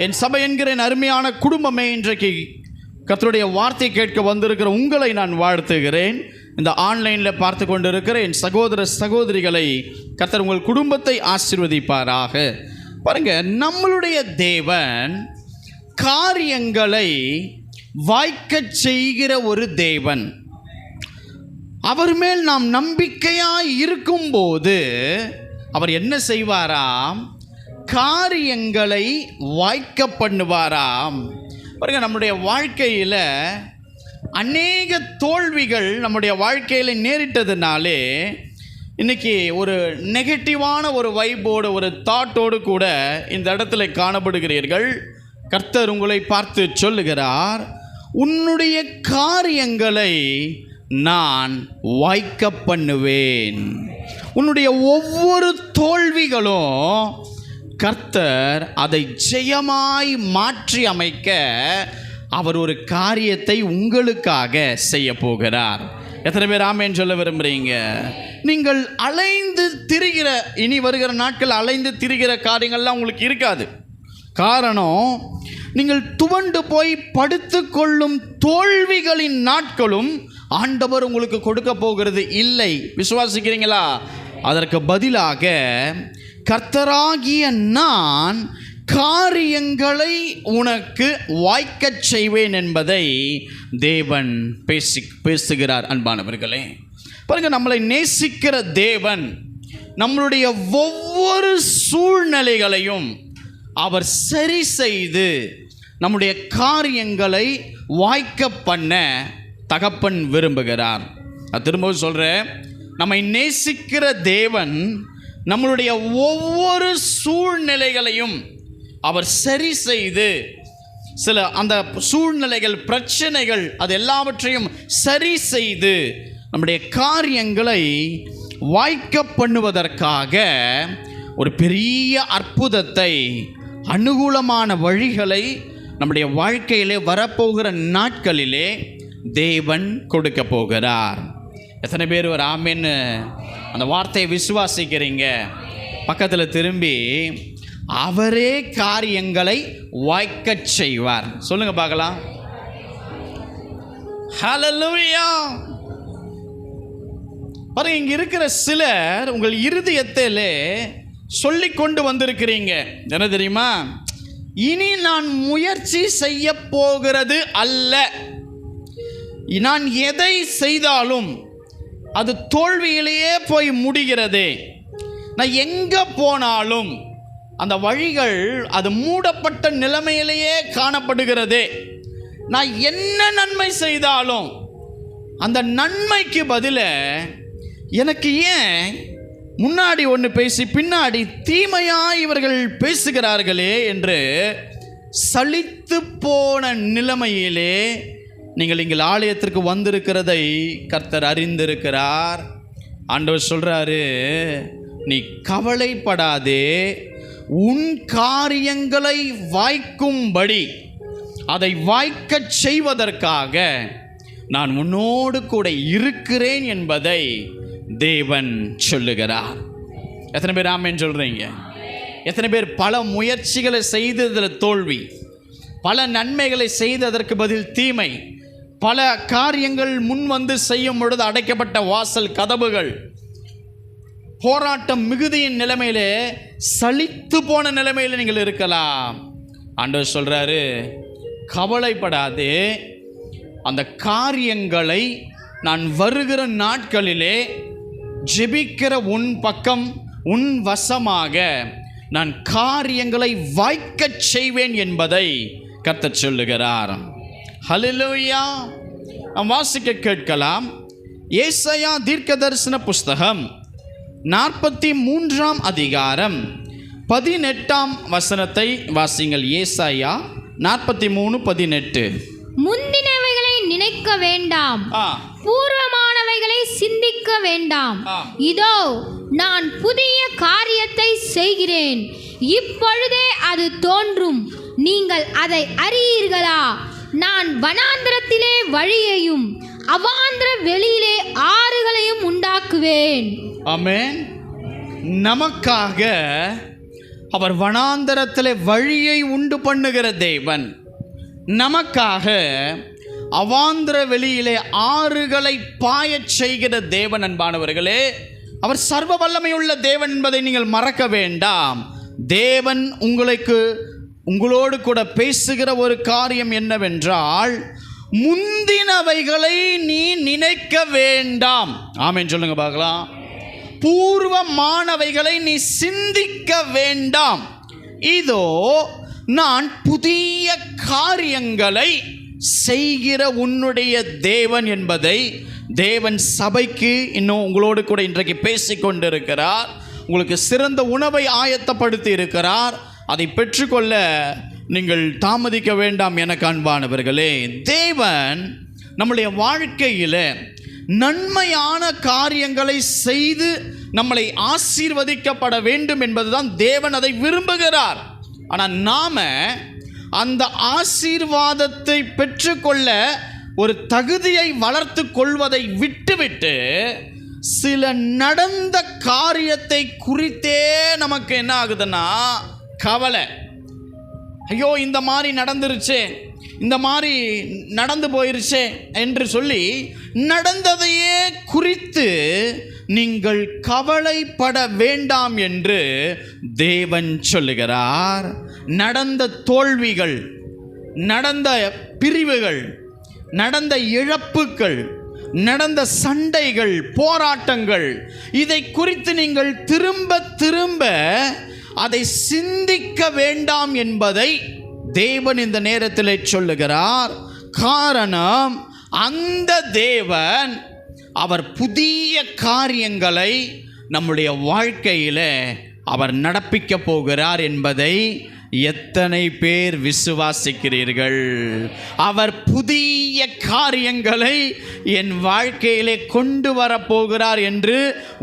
என் சபை என்கிற என் அருமையான குடும்பமே, இன்றைக்கு கர்த்தருடைய வார்த்தை கேட்க வந்திருக்கிற உங்களை நான் வாழ்த்துகிறேன். இந்த ஆன்லைனில் பார்த்து கொண்டிருக்கிற என் சகோதர சகோதரிகளை கர்த்தர் உங்கள் குடும்பத்தை ஆசீர்வதிப்பாராக. பாருங்க, நம்மளுடைய தேவன் காரியங்களை வாய்க்கச் செய்கிற ஒரு தேவன். அவர் மேல் நாம் நம்பிக்கையாய் இருக்கும்போது அவர் என்ன செய்வாராம்? காரியங்களை வாய்க்க பண்ணுவாராம். பாருங்க, நம்முடைய வாழ்க்கையில் அநேக தோல்விகள் நம்முடைய வாழ்க்கையில் நேரிட்டதுனாலே இன்றைக்கி ஒரு நெகட்டிவான ஒரு வைப்போடு, ஒரு தாட்டோடு கூட இந்த இடத்துல காணப்படுகிறீர்கள். கர்த்தர் உங்களை பார்த்து சொல்லுகிறார், உன்னுடைய காரியங்களை நான் வாய்க்க பண்ணுவேன். உன்னுடைய ஒவ்வொரு தோல்விகளும் கர்த்தர் அதை ஜெயமாய் மாற்றி அமைக்க அவர் ஒரு காரியத்தை உங்களுக்காக செய்ய போகிறார். எத்தனை பேர் ஆமேன் சொல்ல விரும்புகிறீங்க? நீங்கள் அலைந்து திரிகிற, இனி வருகிற நாட்கள் அலைந்து திரிகிற காரியங்கள்லாம் உங்களுக்கு இருக்காது. காரணம், நீங்கள் துவண்டு போய் படுத்து கொள்ளும் தோல்விகளின் நாட்களும் ஆண்டவர் உங்களுக்கு கொடுக்க போகிறது இல்லை. விசுவாசிக்கிறீங்களா? அதற்கு பதிலாக கர்த்தராகிய நான் காரியங்களை உனக்கு வாய்க்கச் செய்வேன் என்பதை தேவன் பேசுகிறார். அன்பானவர்களே, பாருங்க, நம்மளை நேசிக்கிற தேவன் நம்மளுடைய ஒவ்வொரு சூழ்நிலைகளையும் அவர் சரி செய்து நம்முடைய காரியங்களை வாய்க்க பண்ண தகப்பன் விரும்புகிறார். நான் திரும்பவும் சொல்கிறேன், நம்மை நேசிக்கிற தேவன் நம்மளுடைய ஒவ்வொரு சூழ்நிலைகளையும் அவர் சரி செய்து, சில அந்த சூழ்நிலைகள், பிரச்சனைகள், அது எல்லாவற்றையும் சரி செய்து நம்முடைய காரியங்களை வாய்க்க பண்ணுவதற்காக ஒரு பெரிய அற்புதத்தை, அனுகூலமான வழிகளை நம்முடைய வாழ்க்கையிலே வரப்போகிற நாட்களிலே தேவன் கொடுக்க போகிறார். எத்தனை பேர் ஒரு ஆமேன்னு அந்த வார்த்தையை விசுவாசிக்கிறீங்க? பக்கத்தில் திரும்பி, அவரே காரியங்களை வாய்க்கச் செய்வார். சொல்லுங்க பார்க்கலாம். ஹல்லேலூயா. பாருங்க, இங்க இருக்கிற சிலர் உங்கள் இருதயத்திலே சொல்லி கொண்டு வந்திருக்கிறீங்க. என்ன தெரியுமா? இனி நான் முயற்சி செய்ய போகிறது அல்ல, நான் எதை செய்தாலும் அது தோல்வியிலேயே போய் முடிகிறதே. நான் எங்கே போனாலும் அந்த வழிகள் அது மூடப்பட்ட நிலைமையிலேயே காணப்படுகிறதே. நான் என்ன நன்மை செய்தாலும் அந்த நன்மைக்கு பதில எனக்கு ஏன் முன்னாடி ஒன்று பேசி பின்னாடி தீமையாக இவர்கள் பேசுகிறார்களே என்று சலித்து போன நிலைமையிலே நீங்கள் இங்கே ஆலயத்திற்கு வந்திருக்கிறதை கர்த்தர் அறிந்திருக்கிறார். ஆண்டவர் சொல்கிறாரு, நீ கவலைப்படாதே, உன் காரியங்களை வாய்க்கும்படி, அதை வாய்க்கச் செய்வதற்காக நான் உன்னோடு கூட இருக்கிறேன் என்பதை தேவன் சொல்லுகிறார். எத்தனை பேர் ஆமென் சொல்கிறீங்க? எத்தனை பேர் பல முயற்சிகளை செய்ததில் தோல்வி, பல நன்மைகளை செய்ததற்கு பதில் தீமை, பல காரியங்கள் முன் வந்து செய்யும் பொழுது அடைக்கப்பட்ட வாசல் கதவுகள், போராட்டம் மிகுதியின் நிலைமையிலே, சலித்து போன நிலைமையில் நீங்கள் இருக்கலாம். ஆண்டவர் சொல்கிறாரு, கவலைப்படாதே, அந்த காரியங்களை நான் வருகிற நாட்களிலே ஜெபிக்கிற உன் பக்கம், உன் வசமாக நான் காரியங்களை வாய்க்கச் செய்வேன் என்பதை கர்த்தர் சொல்லுகிறார். ஹல்லேலூயா. நாம் வாசிக்க கேட்கலாம். ஏசாயா தீர்க்கதரிசன புஸ்தகம் 43ஆம் அதிகாரம் 18ஆம் வசனத்தை வாசிங்கள். ஏசாயா 43:18. முந்தினவைகளை நினைக்க வேண்டாம், பூர்வமானவைகளை சிந்திக்க வேண்டாம். இதோ நான் புதிய காரியத்தை செய்கிறேன், இப்பொழுதே அது தோன்றும், நீங்கள் அதை அறியீர்களா? நான் வனாந்திரத்திலே வழியையும் அவாந்திர வெளியிலே ஆறுகளையும் உண்டாக்குவேன். ஆமென். நமக்காக அவர் வனாந்தரத்திலே வழியை உண்டு பண்ணுகிற தேவன். நமக்காக அவாந்திர வெளியிலே ஆறுகளை பாயச் செய்கிற தேவன். அன்பானவர்களே, அவர் சர்வ வல்லமையுள்ள தேவன் என்பதை நீங்கள் மறக்க வேண்டாம். தேவன் உங்களோடு கூட பேசுகிற ஒரு காரியம் என்னவென்றால், முந்தினவைகளை நீ நினைக்க வேண்டாம். ஆமென் சொல்லுங்க பார்க்கலாம். பூர்வமானவைகளை நீ சிந்திக்க வேண்டாம். இதோ நான் புதிய காரியங்களை செய்கிற உன்னுடைய தேவன் என்பதை தேவன் சபைக்கு இன்னும் உங்களோடு கூட இன்றைக்கு பேசிக்கொண்டிருக்கிறார். உங்களுக்கு சிறந்த உணவை ஆயத்தப்படுத்தி இருக்கிறார். அதை பெற்றுக்கொள்ள நீங்கள் தாமதிக்க வேண்டாம். எனக்கு அன்பானவர்களே, தேவன் நம்முடைய வாழ்க்கையில் நன்மையான காரியங்களை செய்து நம்மளை ஆசீர்வதிக்கப்பட வேண்டும் என்பதுதான் தேவன் அதை விரும்புகிறார். ஆனால் நாம் அந்த ஆசீர்வாதத்தை பெற்றுக்கொள்ள ஒரு தகுதியை வளர்த்து கொள்வதை விட்டுவிட்டு சில நடந்த காரியத்தை குறித்தே நமக்கு என்ன ஆகுதுன்னா கவலை. ஐயோ, இந்த மாதிரி நடந்துருச்சே, இந்த மாதிரி நடந்து போயிருச்சே என்று சொல்லி நடந்ததையே குறித்து நீங்கள் கவலைப்பட வேண்டாம் என்று தேவன் சொல்லுகிறார். நடந்த தோல்விகள், நடந்த பிரிவுகள், நடந்த இழப்புகள், நடந்த சண்டைகள், போராட்டங்கள், இதை குறித்து நீங்கள் திரும்ப திரும்ப அதை சிந்திக்க வேண்டாம் என்பதை தேவன் இந்த நேரத்தில் சொல்லுகிறார். காரணம், அந்த தேவன் அவர் புதிய காரியங்களை நம்முடைய வாழ்க்கையில் அவர் நடப்பிக்க போகிறார் என்பதை எத்தனை பேர் விசுவாசிக்கிறீர்கள்? அவர் புதிய காரியங்களை என் வாழ்க்கையிலே கொண்டு வரப்போகிறார் என்று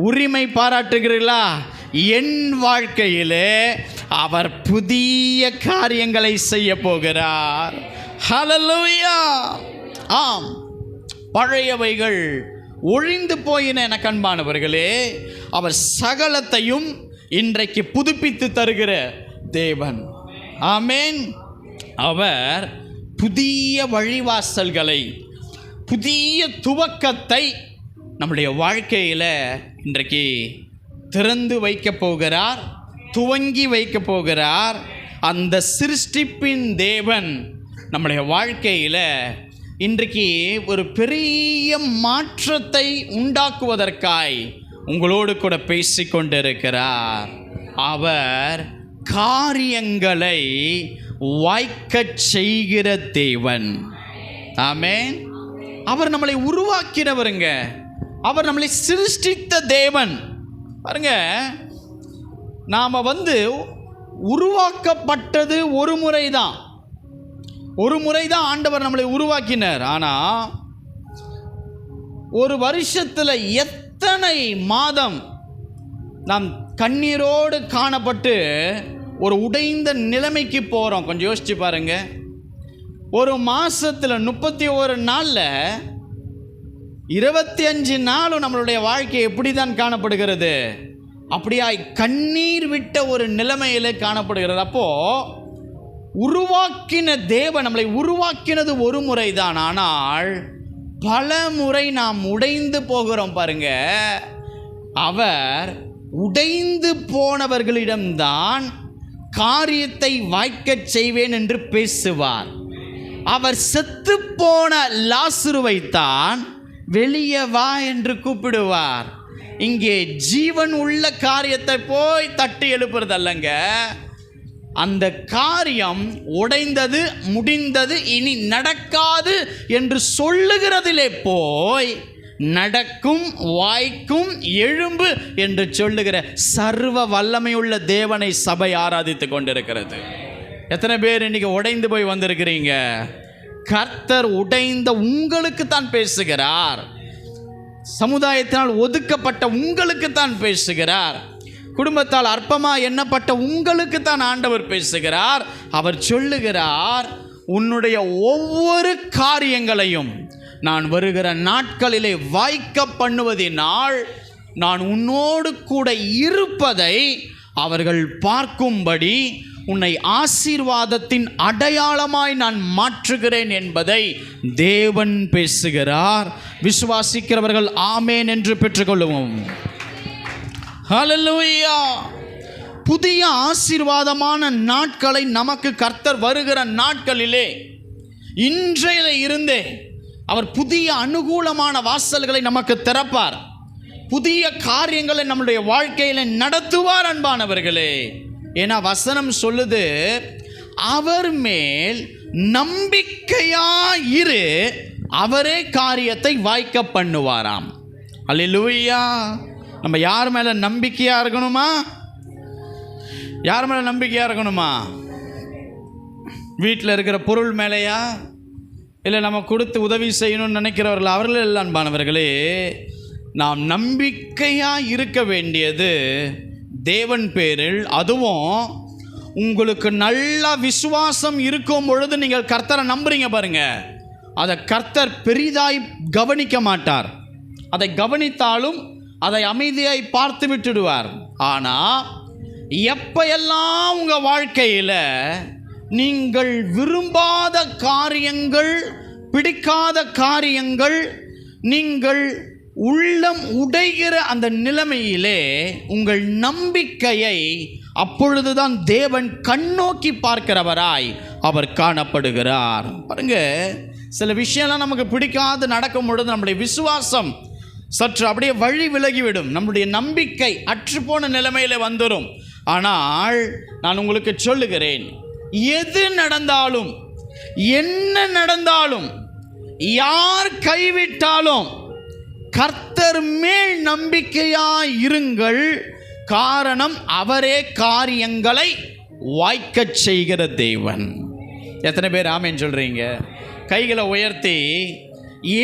உரிமை பாராட்டுகிறீர்களா? என் வாழ்க்கையிலே அவர் புதிய காரியங்களை செய்ய போகிறார். ஹல்லேலூயா! ஆம், பழையவைகள் ஒழிந்து போயின. எனக்கு அன்பானவர்களே, அவர் சகலத்தையும் இன்றைக்கு புதுப்பித்து தருகிற தேவன். ஆமென். அவர் புதிய வழிவாசல்களை, புதிய துவக்கத்தை நம்முடைய வாழ்க்கையில் இன்றைக்கு திறந்து வைக்க போகிறார், துவங்கி வைக்க போகிறார். அந்த சிருஷ்டிப்பின் தேவன் நம்முடைய வாழ்க்கையில் இன்றைக்கு ஒரு பெரிய மாற்றத்தை உண்டாக்குவதற்காய் உங்களோடு கூட பேசிக்கொண்டிருக்கிறார். அவர் காரியங்களை வாய்க்கச் செய்கிற தேவன். ஆமென். அவர் நம்மளை உருவாக்கினவருங்க. அவர் நம்மளை சிருஷ்டித்த தேவன். பாருங்க, நாம் உருவாக்கப்பட்டது ஒரு முறை தான் ஆண்டவர் நம்மளை உருவாக்கினார். ஆனால் ஒரு வருஷத்தில் எத்தனை மாதம் நாம் கண்ணீரோடு காணப்பட்டு ஒரு உடைந்த நிலைமைக்கு போகிறோம். கொஞ்சம் யோசிச்சு பாருங்க. ஒரு மாதத்தில் 31 நாளில் 25 நாளும் நம்மளுடைய வாழ்க்கை எப்படி தான் காணப்படுகிறது? அப்படியாய் கண்ணீர் விட்ட ஒரு நிலைமையில் காணப்படுகிறது. அப்போது உருவாக்கின தேவன் நம்மளை உருவாக்கினது ஒரு முறை தான், ஆனால் பல முறை நாம் உடைந்து போகிறோம். பாருங்க, அவர் உடைந்து போனவர்களிடம்தான் காரியத்தை வாய்க்கச் செய்வேன் என்று பேசுவார். அவர் செத்து போன லாசருவைத்தான் வெளியே வா என்று கூப்பிடுவார். இங்கே ஜீவன் உள்ள காரியத்தை போய் தட்டி எழுப்புறதல்லங்க. அந்த காரியம் உடைந்தது, முடிந்தது, இனி நடக்காது என்று சொல்லுகிறதிலே போய் நடக்கும், வாய்க்கும், எழும்பு என்று சொல்லுகிற சர்வ வல்லமையுள்ள தேவனை சபை ஆராதித்து கொண்டிருக்கிறது. எத்தனை பேர் இன்னைக்கு உடைந்து போய் வந்திருக்கிறீங்க? கர்த்தர் உடைந்த உங்களுக்கு தான் பேசுகிறார். சமுதாயத்தினால் ஒதுக்கப்பட்ட உங்களுக்கு தான் பேசுகிறார். குடும்பத்தால் அற்பமாக எண்ணப்பட்ட உங்களுக்கு தான் ஆண்டவர் பேசுகிறார். அவர் சொல்லுகிறார், உன்னுடைய ஒவ்வொரு காரியங்களையும் நான் வருகிற நாட்களிலே வாய்க்க பண்ணுவதினால் நான் உன்னோடு கூட இருப்பதை அவர்கள் பார்க்கும்படி உன்னை ஆசீர்வாதத்தின் அடையாளமாய் நான் மாற்றுகிறேன் என்பதை தேவன் பேசுகிறார். விசுவாசிக்கிறவர்கள் ஆமேன் என்று பெற்றுக்கொள்வோம். ஹல்லேலூயா. புதிய ஆசீர்வாதமான நாட்களை நமக்கு கர்த்தர் வருகிற நாட்களிலே இன்றையில இருந்தே அவர் புதிய அனுகூலமான வாசல்களை நமக்கு திறப்பார். புதிய காரியங்களை நம்முடைய வாழ்க்கையில நடத்துவார் அன்பானவர்களே. ஏன்னா வசனம் சொல்லுது, அவர் மேல் நம்பிக்கையாயிரு, அவரே காரியத்தை வாய்க்க பண்ணுவாராம். அல்லேலூயா. நம்ம யார் மேல நம்பிக்கையா இருக்கணுமா? யார் மேல நம்பிக்கையா இருக்கணுமா? வீட்டில் இருக்கிற பொருள் மேலேயா, இல்லை நம்ம கொடுத்து உதவி செய்யணும்னு நினைக்கிறவர்கள் அவர்கள் எல்லாம் அன்பானவர்களே, நாம் நம்பிக்கையாக இருக்க வேண்டியது தேவன் பேரில். அதுவும் உங்களுக்கு நல்ல விசுவாசம் இருக்கும் பொழுது நீங்கள் கர்த்தரை நம்புறீங்க பாருங்க, அதை கர்த்தர் பெரிதாய் கவனிக்க மாட்டார். அதை கவனித்தாலும் அதை அமைதியாய் பார்த்து விட்டுடுவார். ஆனால் எப்பெல்லாம் உங்கள் வாழ்க்கையில் நீங்கள் விரும்பாத காரியங்கள், பிடிக்காத காரியங்கள், நீங்கள் உள்ளம் உடைகிற அந்த நிலைமையிலே உங்கள் நம்பிக்கையை அப்பொழுதுதான் தேவன் கண்ணோக்கி பார்க்கிறவராய் அவர் காணப்படுகிறார். பாருங்க, சில விஷயம்லாம் நமக்கு பிடிக்காது நடக்கும் பொழுது நம்முடைய விசுவாசம் சற்று அப்படியே வழி விலகிவிடும், நம்முடைய நம்பிக்கை அற்றுப்போன நிலைமையில வந்துடும். ஆனால் நான் உங்களுக்கு சொல்லுகிறேன், எது நடந்தாலும், என்ன நடந்தாலும், யார் கைவிட்டாலும் கர்த்தர் மேல் நம்பிக்கையாய் இருங்கள். காரணம், அவரே காரியங்களை வாய்க்கச் செய்கிற தேவன். எத்தனை பேர் ஆமென் சொல்றீங்க? கைகளை உயர்த்தி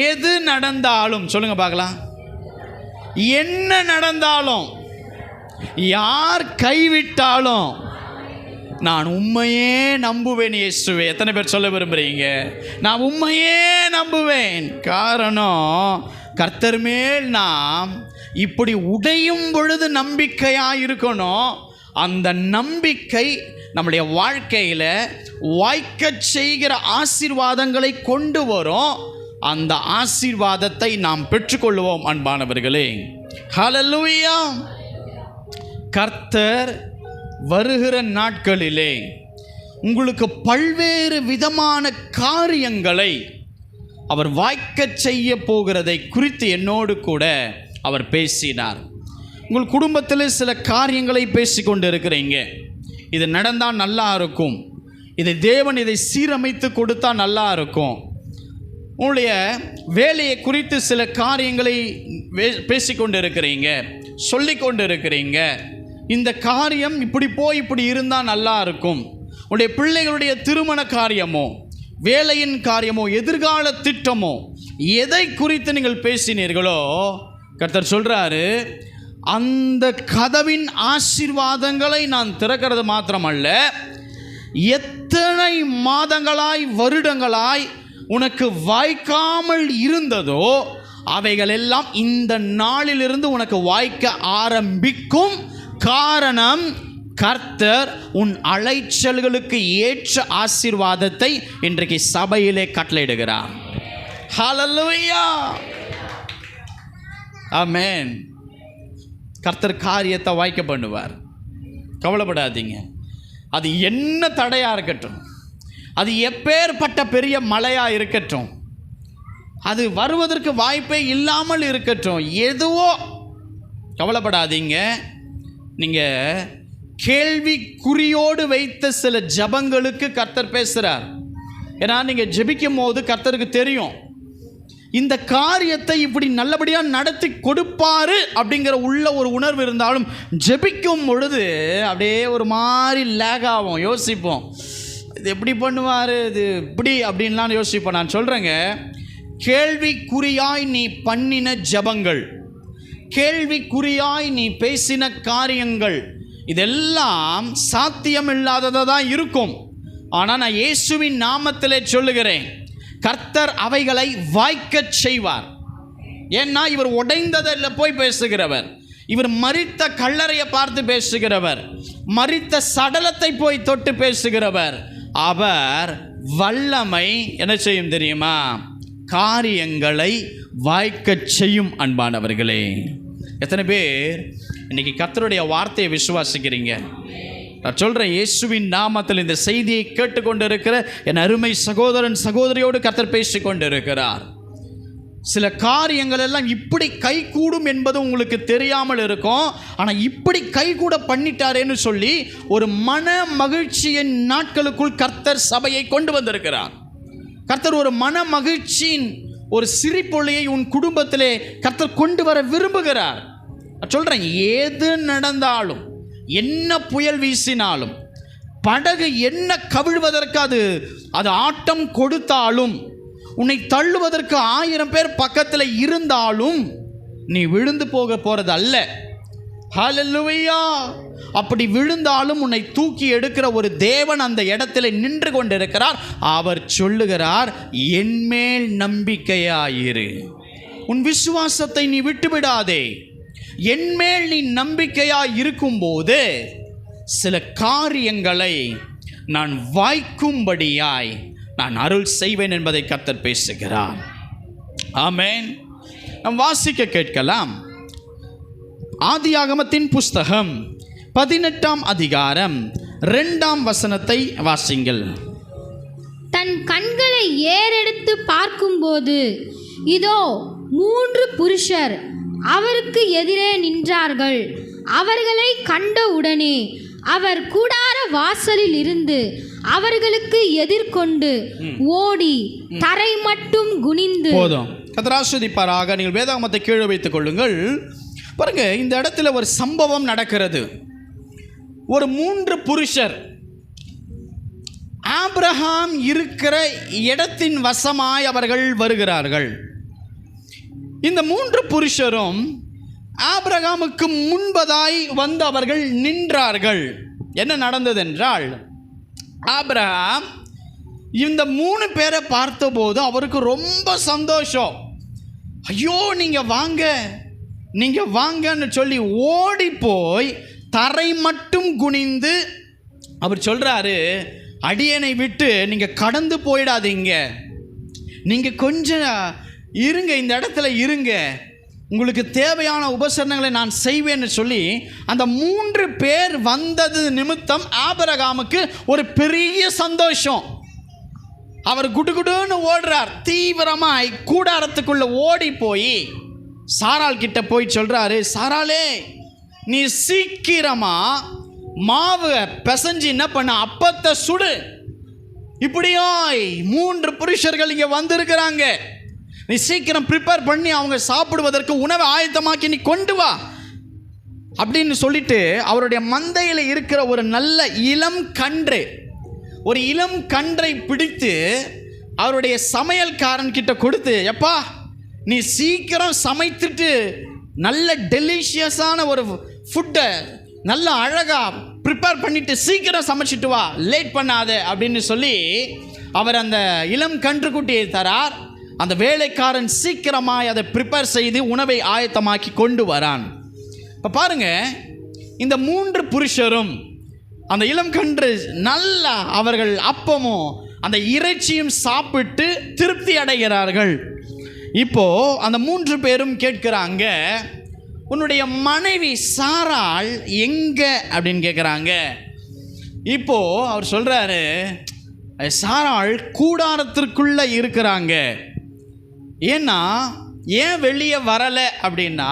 எது நடந்தாலும் சொல்லுங்க பார்க்கலாம். என்ன நடந்தாலும், யார் கைவிட்டாலும் நான் உண்மையே நம்புவேன் இயேசுவே. எத்தனை பேர் சொல்ல விரும்புறீங்க? நான் உண்மையே நம்புவேன். காரணம், கர்த்தர் மேல் நாம் இப்படி உடையும் பொழுது நம்பிக்கையாக இருக்கணும். அந்த நம்பிக்கை நம்முடைய வாழ்க்கையில் வாய்க்கச் செய்கிற ஆசீர்வாதங்களை கொண்டு வரும். அந்த ஆசீர்வாதத்தை நாம் பெற்றுக்கொள்வோம் அன்பானவர்களே. ஹல்லேலூயா. கர்த்தர் வருகிற நாட்களிலே உங்களுக்கு பல்வேறு விதமான காரியங்களை அவர் வாய்க்கச் செய்ய போகிறதை குறித்து என்னோடு கூட அவர் பேசினார். உங்கள் குடும்பத்தில் சில காரியங்களை பேசிக்கொண்டு இருக்கிறீங்க. இது நடந்தால் நல்லா இருக்கும், இதை தேவன் இதை சீரமைத்து கொடுத்தா நல்லா இருக்கும். உங்களுடைய வேலையை குறித்து சில காரியங்களை பேசிக்கொண்டு இருக்கிறீங்க, சொல்லிக்கொண்டு இருக்கிறீங்க. இந்த காரியம் இப்படி போய் இப்படி இருந்தால் நல்லா இருக்கும். உங்களுடைய பிள்ளைகளுடைய திருமண காரியமோ, வேலையின் காரியமோ, எதிர்கால திட்டமோ, எதை குறித்து நீங்கள் பேசினீர்களோ, கர்த்தர் சொல்றாரு, அந்த கதவின் ஆசீர்வாதங்களை நான் திறக்கிறது மாத்திரமல்ல, எத்தனை மாதங்களாய் வருடங்களாய் உனக்கு வாய்க்காமல் இருந்ததோ அவைகள் எல்லாம் இந்த நாளிலிருந்து உனக்கு வாய்க்க ஆரம்பிக்கும். காரணம், கர்த்தர் உன் அலைச்சல்களுக்கு ஏற்ற ஆசீர்வாதத்தை இன்றைக்கு சபையிலே கட்டளையிடுகிறார். ஹல்லேலூயா. ஆமென். கர்த்தர் காரியத்தை வாய்க்க பண்ணுவார். கவலைப்படாதீங்க. அது என்ன தடையா இருக்கட்டும், அது எப்பேற்பட்ட பெரிய மழையா இருக்கட்டும், அது வருவதற்கு வாய்ப்பே இல்லாமல் இருக்கட்டும், எதுவோ கவலைப்படாதீங்க. நீங்கள் கேள்விக்குறியோடு வைத்த சில ஜபங்களுக்கு கர்த்தர் பேசுகிறார். ஏன்னா நீங்கள் ஜெபிக்கும் போது கர்த்தருக்கு தெரியும் இந்த காரியத்தை இப்படி நல்லபடியாக நடத்தி கொடுப்பாரு அப்படிங்கிற உள்ள ஒரு உணர்வு இருந்தாலும் ஜெபிக்கும் பொழுது அப்படியே ஒரு மாதிரி லேக் ஆகும், யோசிப்போம், இது எப்படி பண்ணுவார், இது இப்படி அப்படின்லாம் யோசிப்போம். நான் சொல்கிறேங்க, கேள்விக்குறியாய் நீ பண்ணின ஜபங்கள், கேள்விக்குறியாய் நீ பேசின காரியங்கள், இதெல்லாம் சாத்தியமில்லாததாக தான் இருக்கும். ஆனால் நான் இயேசுவின் நாமத்திலே சொல்லுகிறேன், கர்த்தர் அவைகளை வாய்க்கச் செய்வார். ஏன்னா இவர் உடைந்ததில் போய் பேசுகிறவர், இவர் மரித்த கல்லறையை பார்த்து பேசுகிறவர், மரித்த சடலத்தை போய் தொட்டு பேசுகிறவர். அவர் வல்லமை என்ன செய்யும் தெரியுமா? காரியங்களை வாய்க்கச் செய்யும். அன்பானவர்களே, எத்தனை பேர் இன்னைக்கு கர்த்தருடைய வார்த்தையை விசுவாசிக்கிறீங்க? நான் சொல்கிறேன், இயேசுவின் நாமத்தில் இந்த செய்தியை கேட்டுக்கொண்டு இருக்கிற என் அருமை சகோதரன் சகோதரியோடு கர்த்தர் பேசிக் கொண்டு இருக்கிறார். சில காரியங்கள் எல்லாம் இப்படி கைகூடும் என்பது உங்களுக்கு தெரியாமல் இருக்கும். ஆனால் இப்படி கைகூட பண்ணிட்டாரேன்னு சொல்லி ஒரு மன மகிழ்ச்சியின் நாட்களுக்குள் கர்த்தர் சபையை கொண்டு வந்திருக்கிறார். கர்த்தர் ஒரு மன மகிழ்ச்சியின் ஒரு சிரிப்பொழியை உன் குடும்பத்திலே கர்த்தர் கொண்டு வர விரும்புகிறார். சொல்கிறேன், ஏது நடந்தாலும், என்ன புயல் வீசினாலும், படகு என்ன கவிழ்வதற்கு அது ஆட்டம் கொடுத்தாலும், உன்னை தள்ளுவதற்கு 1000 பேர் பக்கத்தில் இருந்தாலும் நீ விழுந்து போகிறது அல்ல. ஹல்லேலூயா! அப்படி விழுந்தாலும் உன்னை தூக்கி எடுக்கிற ஒரு தேவன் அந்த இடத்துல நின்று கொண்டிருக்கிறார். அவர் சொல்லுகிறார், என்மேல் நம்பிக்கையாயிரு. உன் விசுவாசத்தை நீ விட்டுவிடாதே. என்மேல் நீ நம்பிக்கையாய் இருக்கும்போது சில காரியங்களை நான் வாய்க்கும்படியாய் நான் அருள் செய்வேன் என்பதை கர்த்தர் பேசுகிறார். ஆமென். நாம் வாசிக்க கேட்கலாம். ஆதியாகமத்தின் புஸ்தகம் 18ஆம் அதிகாரம் 2ஆம் வசனத்தை வாசிங்கள். தன் கண்களை ஏறெடுத்து பார்க்கும்போது இதோ 3 புருஷர் அவருக்கு எதிரே நின்றார்கள். அவர்களை கண்டவுடனே அவர் கூடார வாசலில் இருந்து அவர்களுக்கு எதிர்கொண்டு ஓடி தரை மட்டும் குனிந்து. போதும். கர்த்தர் ஆசீர்வதிப்பாராக. நீங்கள் வேதாகமத்தை கீழே வைத்துக் கொள்ளுங்கள். பாருங்க, இந்த இடத்துல ஒரு சம்பவம் நடக்கிறது. ஒரு 3 புருஷர் ஆபிரகாம் இருக்கிற இடத்தின் வசமாய் அவர்கள் வருகிறார்கள். இந்த 3 புருஷரும் ஆபிரகாமுக்கு முன்பதாய் வந்து அவர்கள் நின்றார்கள். என்ன நடந்தது என்றால், ஆபிரகாம் இந்த 3 பேரை பார்த்தபோது அவருக்கு ரொம்ப சந்தோஷம். ஐயோ, நீங்கள் வாங்கன்னு சொல்லி ஓடி போய் தரை மட்டும் குனிந்து அவர் சொல்கிறாரு, அடியனை விட்டு நீங்கள் கடந்து போயிடாதீங்க, நீங்கள் கொஞ்சம் இருங்க, இந்த இடத்துல இருங்க, உங்களுக்கு தேவையான உபசரணங்களை நான் செய்வேன்னு சொல்லி அந்த 3 பேர் வந்தது நிமித்தம் ஆபிரகாமுக்கு ஒரு பெரிய சந்தோஷம். அவர் குடுகுடுன்னு ஓடுறார். தீவிரமாய் கூடாரத்துக்குள்ள ஓடி போய் சாராள் கிட்ட போய் சொல்றாரு, சாராளே, நீ சீக்கிரமா மாவு பிசைஞ்சு என்ன பண்ண, அப்பத்தை சுடு. இப்படியாய் 3 புருஷர்கள் இங்கே வந்திருக்கிறாங்க, நீ சீக்கிரம் ப்ரிப்பேர் பண்ணி அவங்க சாப்பிடுவதற்கு உணவை ஆயத்தமாக்கி நீ கொண்டு வா அப்படின்னு சொல்லிட்டு அவருடைய மந்தையில் இருக்கிற ஒரு நல்ல இளம் கன்றை பிடித்து அவருடைய சமையல்காரன் கிட்ட கொடுத்து, எப்பா நீ சீக்கிரம் சமைத்துட்டு நல்ல டெலிஷியஸான ஒரு ஃபுட்டை நல்ல அழகாக ப்ரிப்பேர் பண்ணிட்டு சீக்கிரம் சமைச்சிட்டு வா, லேட் பண்ணாத அப்படின்னு சொல்லி அவர் அந்த இளம் கன்றுக்குட்டியை தரார். அந்த வேலைக்காரன் சீக்கிரமாய் அதை ப்ரிப்பேர் செய்து உணவை ஆயத்தமாக்கி கொண்டு வரான். இப்போ பாருங்க, இந்த 3 புருஷரும் அந்த இளம் கன்று நல்லா அவர்கள் அப்பமும் அந்த இறைச்சியும் சாப்பிட்டு திருப்தி அடைகிறார்கள். இப்போ அந்த 3 பேரும் கேட்கிறாங்க, உன்னுடைய மனைவி சாராள் எங்க அப்படின்னு கேட்குறாங்க. இப்போ அவர் சொல்றாரு, சாராள் கூடாரத்திற்குள்ள இருக்கிறாங்க. ஏன் வெளியே வரலை அப்படின்னா,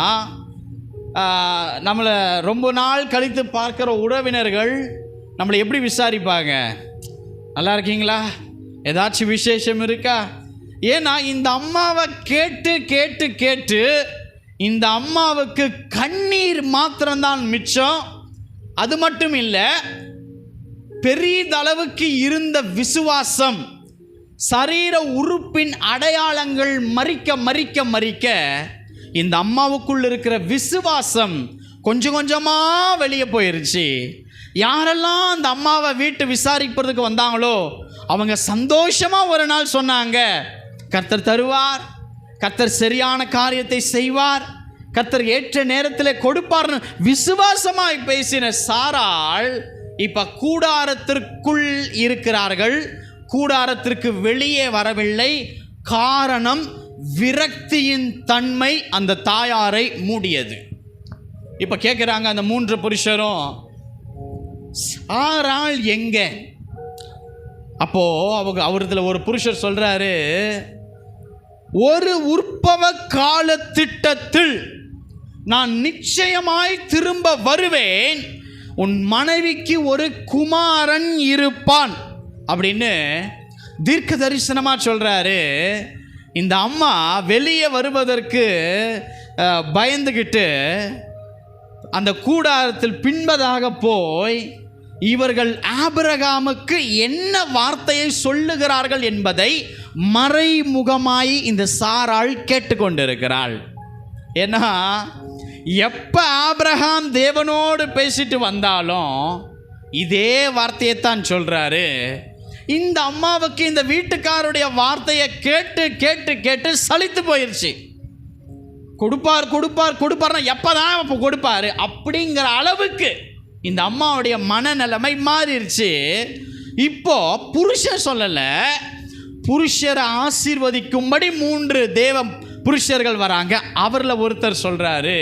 நம்மளை ரொம்ப நாள் கழித்து பார்க்குற உறவினர்கள் நம்மளை எப்படி விசாரிப்பாங்க, நல்லா இருக்கீங்களா, ஏதாச்சும் விசேஷம் இருக்கா? ஏன்னா இந்த அம்மாவை கேட்டு கேட்டு கேட்டு இந்த அம்மாவுக்கு கண்ணீர் மாத்திரம்தான் மிச்சம். அது மட்டும் இல்லை, பெரிதளவுக்கு இருந்த விசுவாசம், சரீர உறுப்பின் அடையாளங்கள் மறிக்க மறிக்க மறிக்க இந்த அம்மாவுக்குள் இருக்கிற விசுவாசம் கொஞ்சம் கொஞ்சமாக வெளியே போயிருச்சு. யாரெல்லாம் அந்த அம்மாவை வீட்டு விசாரிப்பதற்கு வந்தாங்களோ அவங்க சந்தோஷமாக ஒரு நாள் சொன்னாங்க, கர்த்தர் தருவார், கர்த்தர் சரியான காரியத்தை செய்வார், கர்த்தர் ஏற்ற நேரத்தில் கொடுப்பார்னு விசுவாசமாய் பேசின சாராள் இப்ப கூடாரத்திற்குள் இருக்கிறார்கள், கூடாரத்திற்கு வெளியே வரவில்லை. காரணம், விரக்தியின் தன்மை அந்த தாயாரை மூடியது. இப்ப கேட்கிறாங்க அந்த 3 புருஷரும், சாராள் எங்க? அப்போ அவர்ல ஒரு புருஷர் சொல்றாரு, ஒரு உற்பவ கால திட்டத்தில் நான் நிச்சயமாய் திரும்ப வருவேன், உன் மனைவிக்கு ஒரு குமாரன் இருப்பான் அப்படின்னு தீர்க்க தரிசனமா சொல்றாரு. இந்த அம்மா வெளியே வருவதற்கு பயந்துகிட்டு அந்த கூடாரத்தில் பின்பதாக போய் இவர்கள் ஆபிரகாமுக்கு என்ன வார்த்தையை சொல்லுகிறார்கள் என்பதை மறைமுகமாய் இந்த சாராள் கேட்டுக்கொண்டிருக்கிறாள். ஏன்னா எப்ப ஆபிரகாம் தேவனோடு பேசிட்டு வந்தாலும் இதே வார்த்தையைத்தான் சொல்றாரு. இந்த அம்மாவுக்கு இந்த வீட்டுக்காருடைய வார்த்தையை கேட்டு கேட்டு கேட்டு சலித்து போயிருச்சு. கொடுப்பார் கொடுப்பார் கொடுப்பார்னா எப்பதான் இப்போ கொடுப்பாரு அப்படிங்கிற அளவுக்கு இந்த அம்மாவுடைய மனநிலைமை மாறிடுச்சு. இப்போ புருஷன் சொல்லல, புருஷரை ஆசீர்வதிக்கும்படி 3 தேவ புருஷர்கள் வராங்க. அவரில் ஒருத்தர் சொல்றாரு,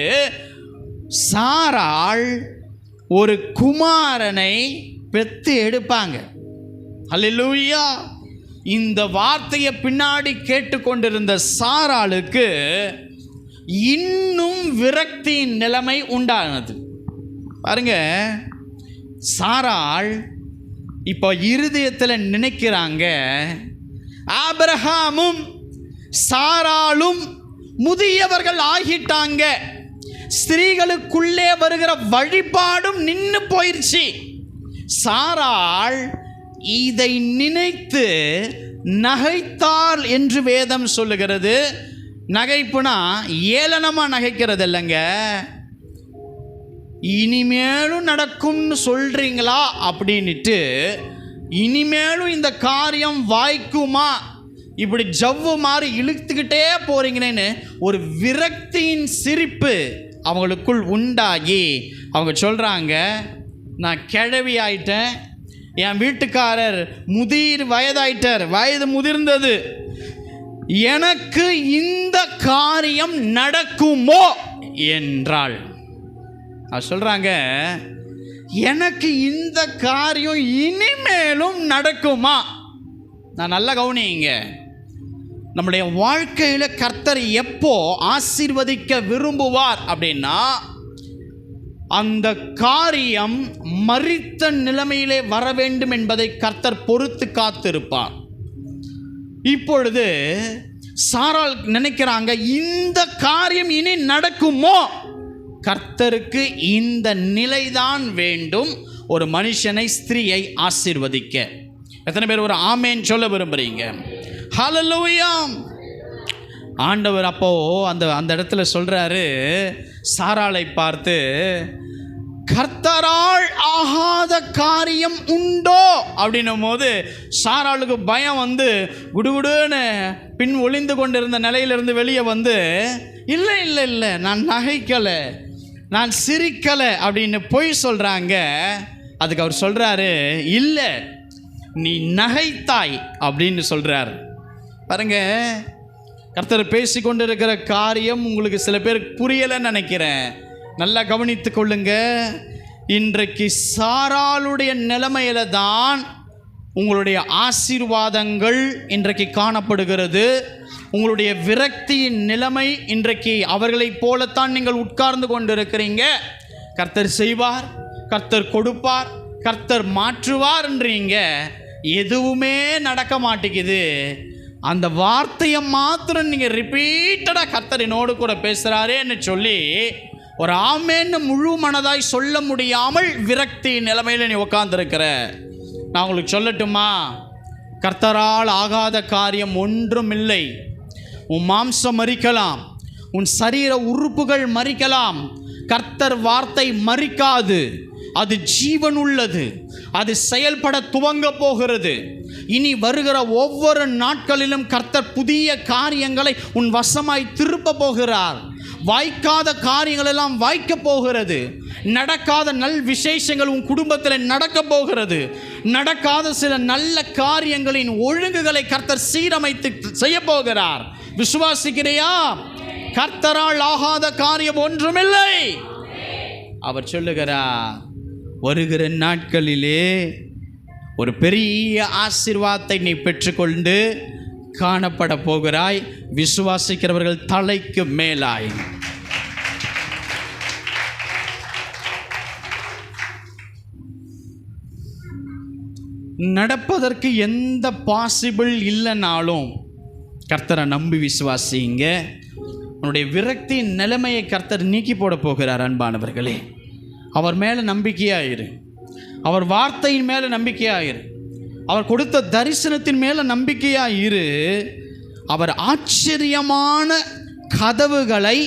சாராள் ஒரு குமாரனை பெத்து எடுப்பாங்க. அல்லேலூயா. இந்த வார்த்தையை பின்னாடி கேட்டுக்கொண்டிருந்த சாராளுக்கு இன்னும் விரக்தியின் நிலைமை உண்டானது. பாருங்க, சாராள் இப்போ இருதயத்தில் நினைக்கிறாங்க, ஆபிரகாமும் சாராளும் முதியவர்கள் ஆகிட்டாங்க, ஸ்திரீகளுக்குள்ளே வருகிற வழிபாடும் நின்று போயிடுச்சு. சாராள் இதை நினைத்து நகைத்தாள் என்று வேதம் சொல்லுகிறது. நகைப்புனா ஏளனமா நகைக்கிறது இல்லைங்க. இனிமேலும் நடக்கும்னு சொல்றீங்களா அப்படின்ட்டு, இனிமேலும் இந்த காரியம் வாய்க்குமா, இப்படி ஜவ்வு மாதிரி இழுத்துக்கிட்டே போறீங்களேன்னு ஒரு விரக்தியின் சிரிப்பு அவங்களுக்குள் உண்டாகி அவங்க சொல்றாங்க, நான் கிழவி ஆயிட்டேன், என் வீட்டுக்காரர் வயதாயிட்டார், வயது முதிர்ந்தது, எனக்கு இந்த காரியம் நடக்குமோ என்றாள். சொல்றாங்க, எனக்கு இந்த காரியம் இனிமேலும் நடக்குமா? நான் நல்லா கவனிங்க, நம்முடைய வாழ்க்கையில் கர்த்தர் எப்போ ஆசீர்வதிக்க விரும்புவார் அப்படின்னா, அந்த காரியம் மரித்த நிலைமையிலே வர வேண்டும் என்பதை கர்த்தர் பொறுத்து காத்திருப்பார். இப்பொழுது சாராள் நினைக்கிறாங்க, இந்த காரியம் இனி நடக்குமோ? கர்த்தருக்கு இந்த நிலைதான் வேண்டும், ஒரு மனுஷனை, ஸ்திரீயை ஆசீர்வதிக்க. எத்தனை பேர் ஒரு ஆமேன் சொல்ல விரும்புறீங்க? ஹல்லேலூயா. ஆண்டவர் அப்போ அந்த இடத்துல சொல்றாரு, சாராளை பார்த்து, கர்த்தரால் ஆகாத காரியம் உண்டோ அப்படின்னும் போது சாராளுக்கு பயம் வந்து குடுகுடுன்னு பின் ஒளிந்து கொண்டிருந்த நிலையிலிருந்து வெளியே வந்து, இல்லை இல்லை இல்லை, நான் நகைக்கலை, நான் சிரிக்கலை அப்படின்னு பொய் சொல்கிறாங்க. அதுக்கு அவர் சொல்கிறாரு, இல்லை நீ நகைத்தாய் அப்படின்னு சொல்கிறார். பாருங்க, கர்த்தர் பேசி கொண்டிருக்கிற காரியம் உங்களுக்கு சில பேருக்கு புரியலைன்னு நினைக்கிறேன். நல்லா கவனித்து கொள்ளுங்க. இன்றைக்கு சாராளுடைய நிலைமையில தான் உங்களுடைய ஆசீர்வாதங்கள் இன்றைக்கு காணப்படுகிறது. உங்களுடைய விரக்தியின் நிலைமை இன்றைக்கு அவர்களைப் போலத்தான் நீங்கள் உட்கார்ந்து கொண்டிருக்கிறீங்க. கர்த்தர் செய்வார், கர்த்தர் கொடுப்பார், கர்த்தர் மாற்றுவார் என்றீங்க, எதுவுமே நடக்க மாட்டேங்குது. அந்த வார்த்தையை மாத்திரம் நீங்கள் ரிப்பீட்டடாக கர்த்தர் என்னோடு கூட பேசுகிறாரேன்னு சொல்லி ஒரு ஆமேன்னு முழு மனதாய் சொல்ல முடியாமல் விரக்தி நிலைமையில் நீ உட்கார்ந்துருக்கிற. நான் உங்களுக்கு சொல்லட்டுமா, கர்த்தரால் ஆகாத காரியம் ஒன்றும் இல்லை. உன் மாம்சம் மரிக்கலாம், உன் சரீர உறுப்புகள் மரிக்கலாம், கர்த்தர் வார்த்தை மரிக்காது. அது ஜீவன் உள்ளது, அது செயல்பட துவங்க போகிறது. இனி வருகிற ஒவ்வொரு நாட்களிலும் கர்த்தர் புதிய காரியங்களை உன் வசமாய் திருப்ப போகிறார். வாய்க்காத காரியங்கள் எல்லாம் வாய்க்க போகிறது. நடக்காத நல் விசேஷங்கள் உன் குடும்பத்தில் நடக்க போகிறது. நடக்காத சில நல்ல காரியங்களின் ஒழுங்குகளை கர்த்தர் சீரமைத்து செய்ய போகிறார். விசுவாசிக்கிறையா? கர்த்தரால் ஆகாத காரியம் ஒன்றுமில்லை. அவர் சொல்லுகிறார், வருகிற நாட்களிலே ஒரு பெரிய ஆசீர்வாதத்தை நீ பெற்றுக்கொண்டு காணப்பட போகிறாய். விசுவாசிக்கிறவர்கள் தலைக்கு மேலாய். நடப்பதற்கு எந்த பாசிபிள் இல்லைனாலும் கர்த்தரை நம்பி விசுவாசிங்க. உன்னுடைய விரக்தியின் நிலைமையை கர்த்தர் நீக்கி போட போகிறார். அன்பானவர்களே, அவர் மேலே நம்பிக்கையாயிரு. அவர் வார்த்தையின் மேலே நம்பிக்கையாயிரு. அவர் கொடுத்த தரிசனத்தின் மேலே நம்பிக்கையாயிரு. அவர் ஆச்சரியமான கதவுகளை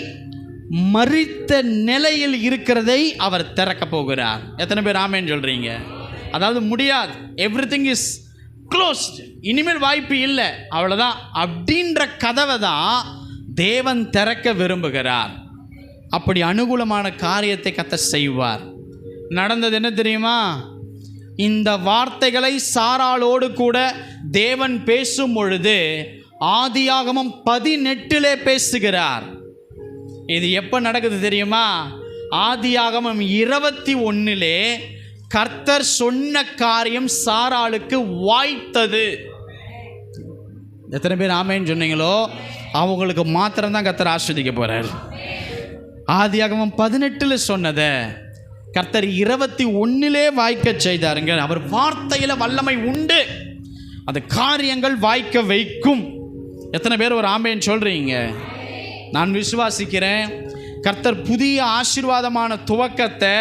மறித்த நிலையில் இருக்கிறதை அவர் திறக்க போகிறார். எத்தனை பேர் ஆமேன்னு சொல்கிறீங்க? அதாவது முடியாது, எவ்ரிதிங் இஸ் க்ளோஸ்ட், இனிமேல் வாய்ப்பு இல்லை, அவ்வளோதான் அப்படின்ற கதவை தான் தேவன் திறக்க விரும்புகிறார். அப்படி அனுகூலமான காரியத்தை கர்த்தர் செய்வார். நடந்தது என்ன தெரியுமா? இந்த வார்த்தைகளை சாராளோடு கூட தேவன் பேசும் பொழுது ஆதியாகமம் 18 பேசுகிறார். இது எப்போ நடக்குது தெரியுமா? ஆதியாகமம் 21 கர்த்தர் சொன்ன காரியம் சாராளுக்கு வாய்த்தது. எத்தனை பேர் ஆமேன்னு சொன்னீங்களோ அவங்களுக்கு மாத்திரம்தான் கர்த்தர் ஆஸ்வதிக்க போகிறார். ஆதியாகமம் 18 சொன்னதை கர்த்தர் 21 வாய்க்க செய்தாருங்க. அவர் வார்த்தையில் வல்லமை உண்டு. அது காரியங்கள் வாய்க்க வைக்கும். எத்தனை பேர் ஒரு ஆமேன்னு சொல்கிறீங்க? நான் விசுவாசிக்கிறேன். கர்த்தர் புதிய ஆசீர்வாதமான துவக்கத்தை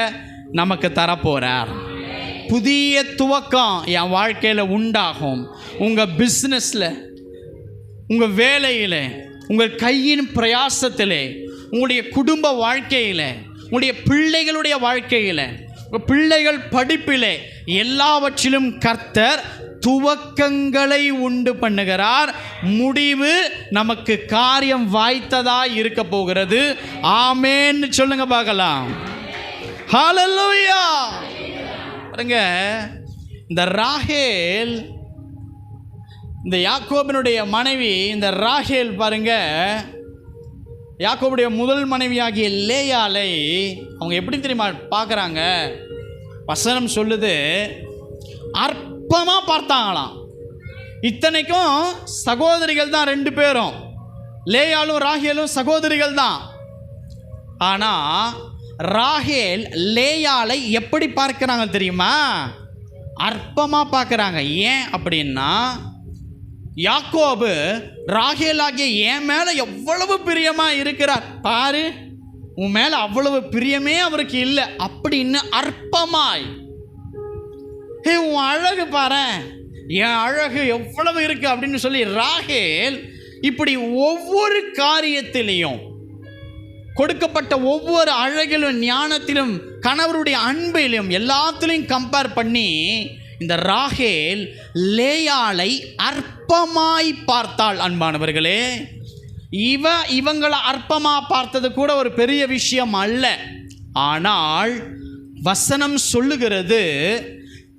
நமக்கு தரப்போகிறார். புதிய துவக்கம் என் வாழ்க்கையில் உண்டாகும். உங்கள் பிஸ்னஸில், உங்கள் வேலையில், உங்கள் கையின் பிரயாசத்தில், உங்களுடைய குடும்ப வாழ்க்கையில், உங்களுடைய பிள்ளைகளுடைய வாழ்க்கையில், உங்கள் பிள்ளைகள் படிப்பில், எல்லாவற்றிலும் கர்த்தர் துவக்கங்களை உண்டு பண்ணுகிறார். முடிவு நமக்கு காரியம் வாய்த்ததாய் இருக்க போகிறது. ஆமேன்னு சொல்லுங்க பார்க்கலாம். ஹல்லேலூயா. பாருங்க, இந்த ராகேல், இந்த யாக்கோபினுடைய மனைவி, இந்த ராகேல் பாருங்க, யாக்கோபுடைய முதல் மனைவியாகிய லேயாளை அவங்க எப்படி தெரியுமா பார்க்குறாங்க? வசனம் சொல்லுது, அற்பமாக பார்த்தாங்களாம். இத்தனைக்கும் சகோதரிகள் தான் 2 பேரும். லேயாளும் ராகேலும் சகோதரிகள் தான். ஆனால் ராகேல் லேயாளை எப்படி பார்க்குறாங்க தெரியுமா? அற்பமாக பார்க்குறாங்க. ஏன் அப்படின்னா, யாக்கோபு ராகேல் ஆகிய என் மேலே எவ்வளவு பிரியமாக இருக்கிறார் பாரு, உன் மேலே அவ்வளவு பிரியமே அவருக்கு இல்லை அப்படின்னு அற்பமாய், உன் அழகு பாரு, என் அழகு எவ்வளவு இருக்கு அப்படின்னு சொல்லி ராகேல் இப்படி ஒவ்வொரு காரியத்திலையும், கொடுக்கப்பட்ட ஒவ்வொரு அழகிலும், ஞானத்திலும், கணவருடைய அன்பிலும், எல்லாத்திலையும் கம்பேர் பண்ணி இந்த ராகேல் லேயாளை அற்பமாய் பார்த்தாள். அன்பானவர்களே, இவங்களை அற்பமாக பார்த்தது கூட ஒரு பெரிய விஷயம் அல்ல. ஆனால் வசனம் சொல்லுகிறது,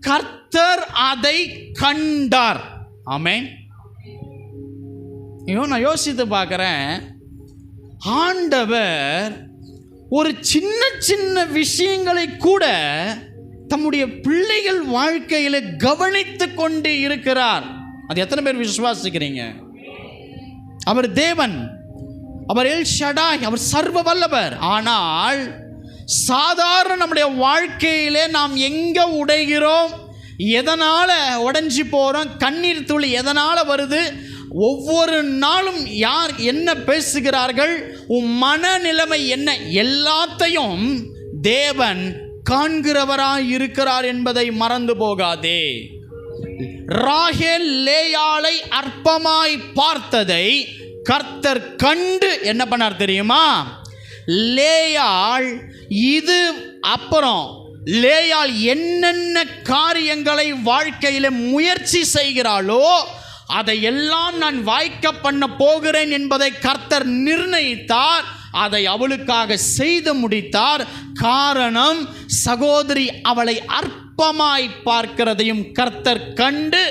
கர்த்தர் அதை கண்டார். ஆமென். நான் யோசித்து பார்க்குறேன், ஆண்டவர் ஒரு சின்ன சின்ன விஷயங்களை கூட தம்முடைய பிள்ளைகள் வாழ்க்கையில் கவனித்து கொண்டு இருக்கிறார். அது எத்தனை பேர் விசுவாசிக்கிறீங்க? அவர் தேவன், அவர் எல் ஷடாய், அவர் சர்வ வல்லவர். ஆனால் சாதாரண நம்முடைய வாழ்க்கையிலே நாம் எங்கே உடைகிறோம், எதனால் உடைஞ்சி போகிறோம், கண்ணீர் துளி எதனால் வருது, ஒவ்வொரு நாளும் யார் என்ன பேசுகிறார்கள், உன் மனநிலைமை என்ன, எல்லாத்தையும் தேவன் காண்கிறவராய் இருக்கிறார் என்பதை மறந்து போகாதே. ராகேல் லேயாளை அற்பமாய் பார்த்ததை கர்த்தர் கண்டு என்ன பண்ணார் தெரியுமா? லேயாள் இது அப்புறம் லேயாள் என்னென்ன காரியங்களை வாழ்க்கையில் முயற்சி செய்கிறாளோ அதையெல்லாம் நான் வாய்க்க பண்ண போகிறேன் என்பதை கர்த்தர் நிர்ணயித்தார். அதை அவளுக்காக செய்து முடித்தார். காரணம், சகோதரி அவளை அற்பமாய் பார்க்கிறதையும் கர்த்தர் கண்டு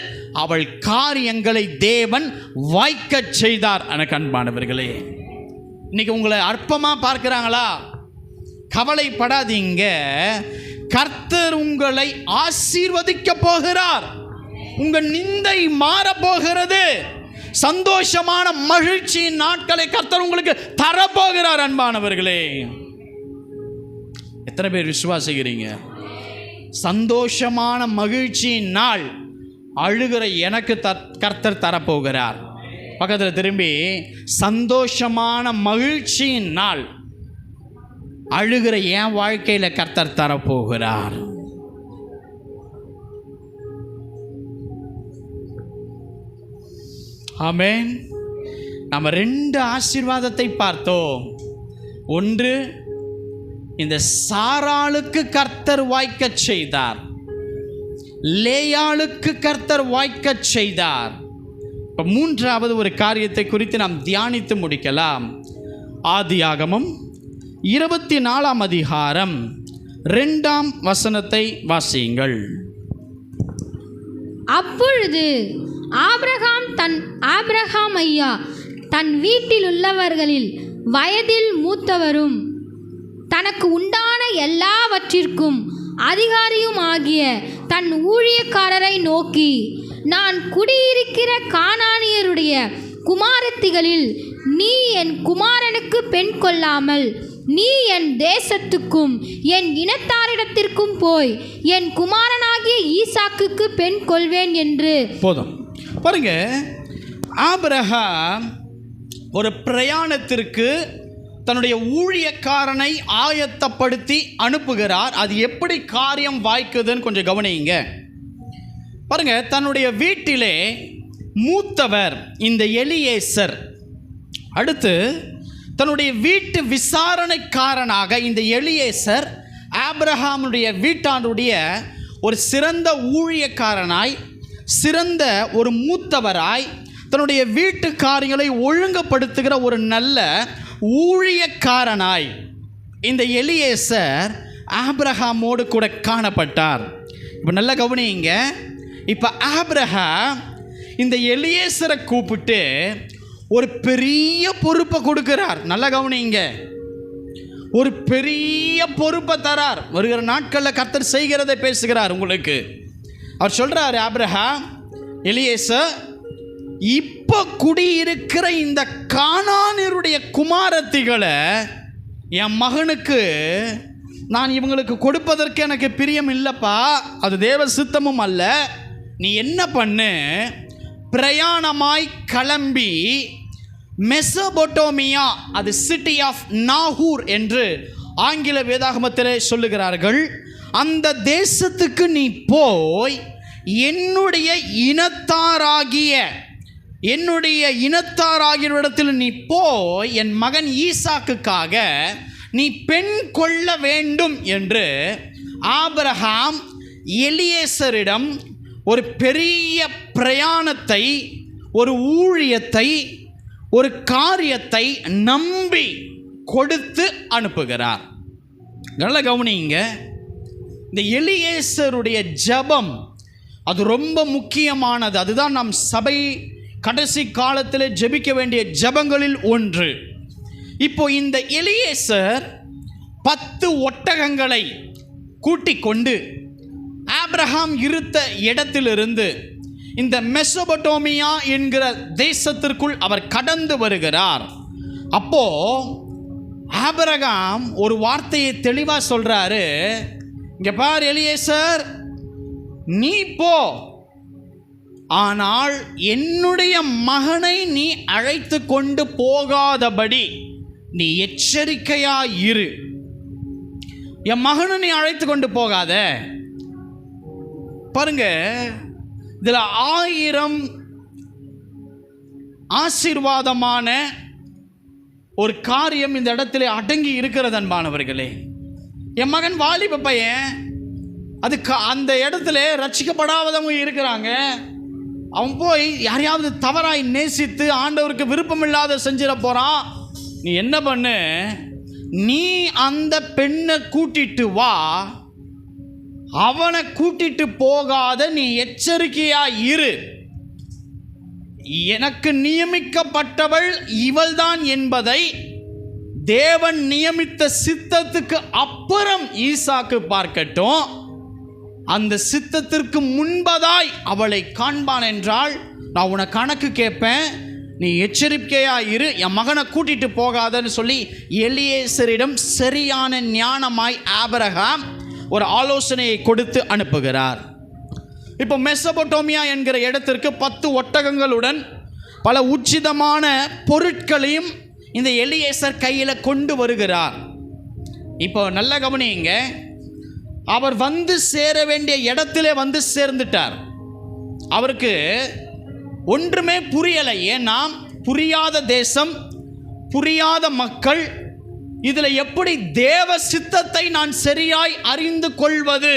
அவள் காரியங்களை தேவன் வாய்க்கச் செய்தார். எனக்கு அன்பானவர்களே, இன்னைக்கு உங்களை அற்பமா பார்க்கிறாங்களா? கவலைப்படாதீங்க, கர்த்தர் உங்களை ஆசீர்வதிக்க போகிறார். உங்க நிந்தை மாறப்போகிறது. சந்தோஷமான மகிழ்ச்சியின் நாட்களை கர்த்தர் உங்களுக்கு தரப்போகிறார். அன்பானவர்களே, எத்தனை பேர் விசுவாசிக்கிறீங்க? சந்தோஷமான மகிழ்ச்சியின் நாள் அழுகிற எனக்கு கர்த்தர் தரப்போகிறார். பக்கத்தில் திரும்பி, சந்தோஷமான மகிழ்ச்சியின் நாள் அழுகிற என் வாழ்க்கையில் கர்த்தர் தரப்போகிறார். ஆமென். நம்ம 2 ஆசீர்வாதத்தை பார்த்தோம். ஒன்று, இந்த சாராளுக்கு கர்த்தர் வாய்க்கச் செய்தார், லேயாளுக்கு கர்த்தர் வாய்க்கச் செய்தார். இப்போ 3வது ஒரு காரியத்தை குறித்து நாம் தியானித்து முடிக்கலாம். ஆதியாகமம் 24ஆம் அதிகாரம் 2ஆம் வசனத்தை வாசியுங்கள். அப்பொழுது ஆபிரகாம் ஐயா தன் வீட்டில் உள்ளவர்களில் வயதில் மூத்தவரும் தனக்கு உண்டான எல்லாவற்றிற்கும் அதிகாரியும் ஆகிய தன் ஊழியக்காரரை நோக்கி, நான் குடியிருக்கிற கானானியருடைய குமாரத்திகளில் நீ என் குமாரனுக்கு பெண் கொள்ளாமல் நீ என் தேசத்துக்கும் என் இனத்தாரிடத்திற்கும் போய் என் குமாரனாகிய ஈசாக்குக்கு பெண் கொள்வேன் என்று. போதும் பாருங்க, ஆபிரகாம் ஒரு பிரயாணத்திற்கு தன்னுடைய ஊழியக்காரனை ஆயத்தப்படுத்தி அனுப்புகிறார். அது எப்படி காரியம் வாய்க்குதுன்னு கொஞ்சம் கவனிங்க. பாருங்க, தன்னுடைய வீட்டிலே மூத்தவர் இந்த எலியேசர், அடுத்து தன்னுடைய வீட்டு விசாரணைக்காரனாக இந்த எலியேசர் ஆபிரகாமுடைய வீட்டானுடைய ஒரு சிறந்த ஊழியக்காரனாய், சிறந்த ஒரு மூத்தவராய், தன்னுடைய வீட்டு காரியங்களை ஒழுங்குபடுத்துகிற ஒரு நல்ல ஊழியக்காரனாய் இந்த எலியேசர் ஆபிரகாமோடு கூட காணப்பட்டார். இப்போ நல்லா கவனிங்க. இப்போ ஆபிரகாம் இந்த எலியேசரை கூப்பிட்டு ஒரு பெரிய பொறுப்பை கொடுக்கிறார். நல்லா கவனிங்க, ஒரு பெரிய பொறுப்பை தரார். வருகிற நாட்களில் கர்த்தர் செய்கிறதை பேசுகிறார் உங்களுக்கு. அவர் சொல்றாரு, ஆபிரகாம், எலியேசர், இப்போ குடியிருக்கிற இந்த கானானியருடைய குமாரத்திகளை என் மகனுக்கு நான் இவங்களுக்கு கொடுப்பதற்கு எனக்கு பிரியம் இல்லைப்பா, அது தேவ சித்தமும் அல்ல. நீ என்ன பண்ணு, பிரயாணமாய் கிளம்பி மெசபொட்டோமியா, அது சிட்டி ஆஃப் நாகூர் என்று ஆங்கில வேதாகமத்திலே சொல்லுகிறார்கள், அந்த தேசத்துக்கு நீ போய் என்னுடைய இனத்தாராகிய நீ போய் என் மகன் ஈசாக்குக்காக நீ பெண் கொள்ள வேண்டும் என்று ஆபிரகாம் எலியேசரிடம் ஒரு பெரிய பிரயாணத்தை, ஒரு ஊழியத்தை, ஒரு காரியத்தை நம்பி கொடுத்து அனுப்புகிறார். நல்லா கவனிங்க, இந்த எலியேசருடைய ஜெபம் அது ரொம்ப முக்கியமானது. அதுதான் நம் சபை கடைசி காலத்தில் ஜெபிக்க வேண்டிய ஜெபங்களில் ஒன்று. இப்போ இந்த எலியேசர் 10 ஒட்டகங்களை கூட்டிக் கொண்டு ஆபிரகாம் இருந்த இடத்திலிருந்து இந்த மெசொபொட்டோமியா என்கிற தேசத்திற்குள் அவர் கடந்து வருகிறார். அப்போ ஆபிரகாம் ஒரு வார்த்தையை தெளிவாக சொல்றாரு, இங்க பார் எலியேசர், நீ போ, ஆனால் என்னுடைய மகனை நீ அழைத்து கொண்டு போகாதபடி நீ எச்சரிக்கையா இரு. என் மகனை நீ அழைத்து கொண்டு போகாத. பாருங்க, இதுல 1000 ஆசீர்வாதமான ஒரு காரியம் இந்த இடத்துல அடங்கி இருக்கிறது. அன்பானவர்களே, என் மகன் வாலிப பையன், அதுக்கு அந்த இடத்துல ரட்சிக்கப்படாதவங்க இருக்கிறாங்க. அவன் போய் யாரையாவது தவறாய் நேசித்து ஆண்டவருக்கு விருப்பமில்லாத செஞ்சிட போகிறான். நீ என்ன பண்ணு, நீ அந்த பெண்ணை கூட்டிட்டு வா, அவனை கூட்டிட்டு போகாத, நீ எச்சரிக்கையா இரு. எனக்கு நியமிக்கப்பட்டவள் இவள்தான் என்பதை தேவன் நியமித்த சித்தத்துக்கு அப்புறம் ஈசாக்கு பார்க்கட்டும். அந்த சித்தத்திற்கு முன்பதாய் அவளை காண்பான் என்றால் நான் உனக்கு கணக்கு கேட்பேன், நீ எச்சரிக்கையா இரு, என் மகனை கூட்டிட்டு போகாதன்னு சொல்லி எலியேசரிடம் சரியான ஞானமாய் ஆபிரகாம் ஒரு ஆலோசனையை கொடுத்து அனுப்புகிறார். இப்போ மெசபொட்டோமியா என்கிற இடத்திற்கு 10 ஒட்டகங்களுடன் பல உச்சிதமான பொருட்களையும் இந்த எலியேசர் கையில் கொண்டு வருகிறார். இப்போ நல்ல கவனிங்க, அவர் வந்து சேர வேண்டிய இடத்திலே வந்து சேர்ந்துட்டார். அவருக்கு ஒன்றுமே புரியலை. ஏன்னா புரியாத தேசம், புரியாத மக்கள், இதில் எப்படி தேவ சித்தத்தை நான் சரியாய் அறிந்து கொள்வது,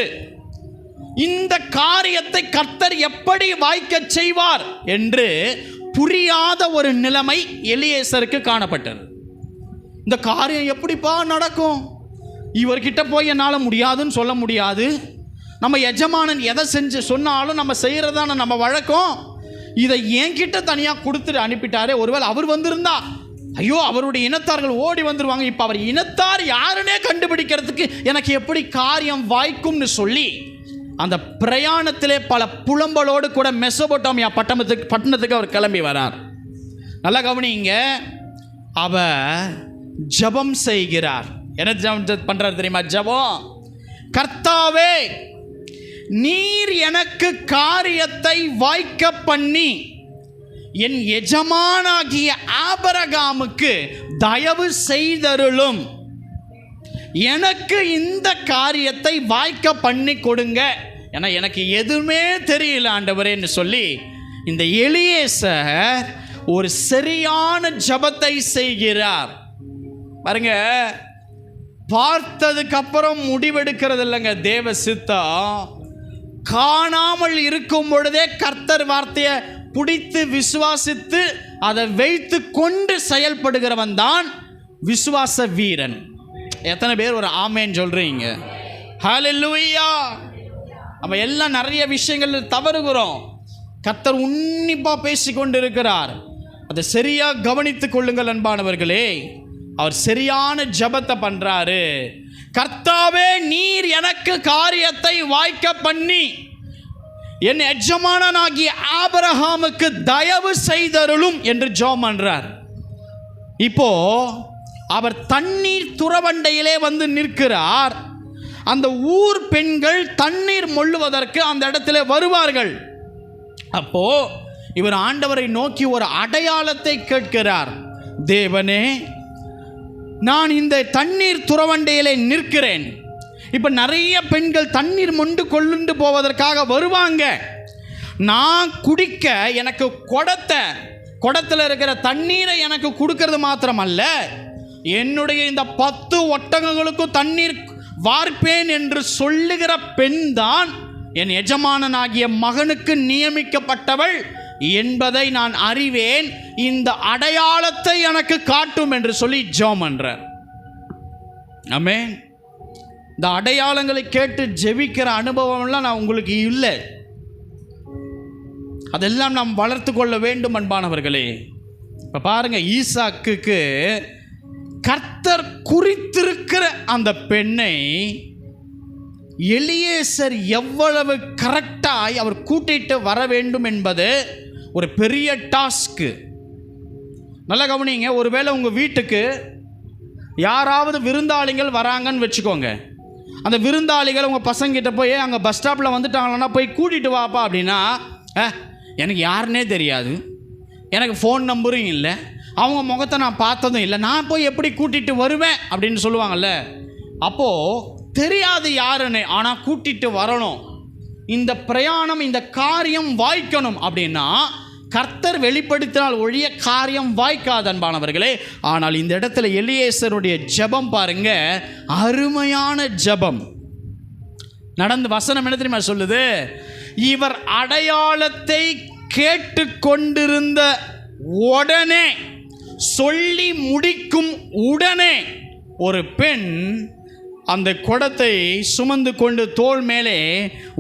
இந்த காரியத்தை கர்த்தர் எப்படி வாய்க்க செய்வார் என்று புரியாத ஒரு நிலைமை எலியேசருக்கு காணப்பட்டது. இந்த காரியம் எப்படிப்பா நடக்கும், இவர்கிட்ட போய் என்னால் முடியாதுன்னு சொல்ல முடியாது, நம்ம எஜமானன் எதை செஞ்சு சொன்னாலும் நம்ம செய்கிறதான நம்ம வழக்கம், இதை என்கிட்ட தனியாக கொடுத்துட்டு அனுப்பிட்டாரே, ஒருவேளை அவர் வந்திருந்தா ஐயோ அவருடைய இனத்தார்கள் ஓடி வந்துருவாங்க, இப்போ அவர் இனத்தார் யாருன்னே கண்டுபிடிக்கிறதுக்கு எனக்கு எப்படி காரியம் வாய்க்கும்னு சொல்லி அந்த பிரயாணத்திலே பல புலம்பலோடு கூட மெசபொட்டோமியா பட்டணத்துக்கு அவர் கிளம்பி வரார். நல்லா கவனிங்க, அவர் ஜெபம் செய்கிறார். என்ன ஜெபம் பண்றார் தெரியுமா? ஜெபம், கர்த்தாவே நீர் எனக்கு காரியத்தை வாய்க்க பண்ணி என் எஜமானாகிய ஆபிரகாமுக்கு தயவு செய்தருளும், எனக்கு இந்த காரியத்தை வாய்க்க பண்ணி கொடுங்க, ஏன்னா எனக்கு எதுவுமே தெரியல ஆண்டவரேன்னு சொல்லி இந்த எலியேசர் ஒரு சரியான ஜெபத்தை செய்கிறார். பாருங்க, பார்த்ததுக்கு அப்புறம் முடிவெடுக்கிறது இல்லைங்க தேவ சித்தம். காணாமல் இருக்கும் பொழுதே கர்த்தர் வார்த்தையை பிடித்து விசுவாசித்து அதை வைத்து கொண்டு செயல்படுகிறவன் தான் விசுவாச வீரன். எத்தனை பேர் ஒரு ஆமேன் சொல்றீங்க? ஹல்லேலூயா. நம்ம எல்லாம் நிறைய விஷயங்கள் தவறுகிறோம். கர்த்தர் உன்னிப்பா பேசிக்கொண்டு இருக்கிறார். அதை சரியா கவனித்துக் கொள்ளுங்கள் அன்பானவர்களே. அவர் சரியான ஜெபத்தை பண்றாரு. கர்த்தாவே நீர் எனக்கு காரியத்தை வாய்க்க பண்ணி என் எஜமானனாகிய ஆபிரகாமுக்கு தயவு செய்தருளும் என்று ஜெபம் பண்றார். இப்போ அவர் தண்ணீர் துறவண்டையிலே வந்து நிற்கிறார். அந்த ஊர் பெண்கள் தண்ணீர் மொள்ளுவதற்கு அந்த இடத்துல வருவார்கள். அப்போ இவர் ஆண்டவரை நோக்கி ஒரு அடையாளத்தை கேட்கிறார். தேவனே, நான் இந்த தண்ணீர் துறவண்டையிலே நிற்கிறேன். இப்போ நிறைய பெண்கள் தண்ணீர் மொண்டு கொள்ளுண்டு போவதற்காக வருவாங்க. நான் குடிக்க எனக்கு குடத்தில் இருக்கிற தண்ணீரை எனக்கு கொடுக்கறது மாத்திரமல்ல, என்னுடைய இந்த 10 ஒட்டகங்களுக்கும் தண்ணீர் வார்ப்பேன் என்று சொல்லுகிற பெண் தான் என் எஜமானனாகிய மகனுக்கு நியமிக்கப்பட்டவள் என்பதை நான் அறிவேன். இந்த அடையாளத்தை எனக்கு காட்டும் என்று சொல்லி ஜெபம் பண்றார். ஆமென். இந்த அடையாளங்களை கேட்டு ஜெபிக்கிற அனுபவம்லாம் நான் உங்களுக்கு இல்லை. அதெல்லாம் நாம் வளர்த்து கொள்ள வேண்டும் அன்பானவர்களே. இப்போ பாருங்க, ஈசாக்குக்கு கர்த்தர் குறித்திருக்கிற அந்த பெண்ணை எலியேசர் எவ்வளவு கரெக்டாய் அவர் கூட்டிட்டு வர வேண்டும் என்பது ஒரு பெரிய டாஸ்க்கு. நல்லா கவனிங்க, ஒருவேளை உங்கள் வீட்டுக்கு யாராவது விருந்தாளிகள் வராங்கன்னு வச்சுக்கோங்க. அந்த விருந்தாளிகள் உங்கள் பசங்கிட்ட போய் அங்கே பஸ் ஸ்டாப்பில் வந்துட்டாங்கன்னா போய் கூட்டிகிட்டு வாப்பா அப்படின்னா, எனக்கு யாருன்னே தெரியாது, எனக்கு ஃபோன் நம்பரும் இல்லை, அவங்க முகத்தை நான் பார்த்ததும் இல்லை, நான் போய் எப்படி கூட்டிகிட்டு வருவேன் அப்படின்னு சொல்லுவாங்கள்ல. அப்போது தெரியாது யாருன்னு, ஆனால் கூட்டிகிட்டு வரணும், இந்த பிரயாணம் இந்த காரியம் வாய்க்கணும் அப்படின்னா கர்த்தர் வெளிப்படுத்தினால் ஒழிய காரியம் வாய்க்காது அன்பானவர்களே. ஆனால் இந்த இடத்துல எலியேசருடைய ஜெபம் பாருங்க, அருமையான ஜெபம். நடந்து வசனம் என்ன தெரியுமா சொல்லுது? இவர் அடையாளத்தை கேட்டு கொண்டிருந்த உடனே சொல்லி முடிக்கும் உடனே ஒரு பெண் அந்த குடத்தை சுமந்து கொண்டு தோள் மேலே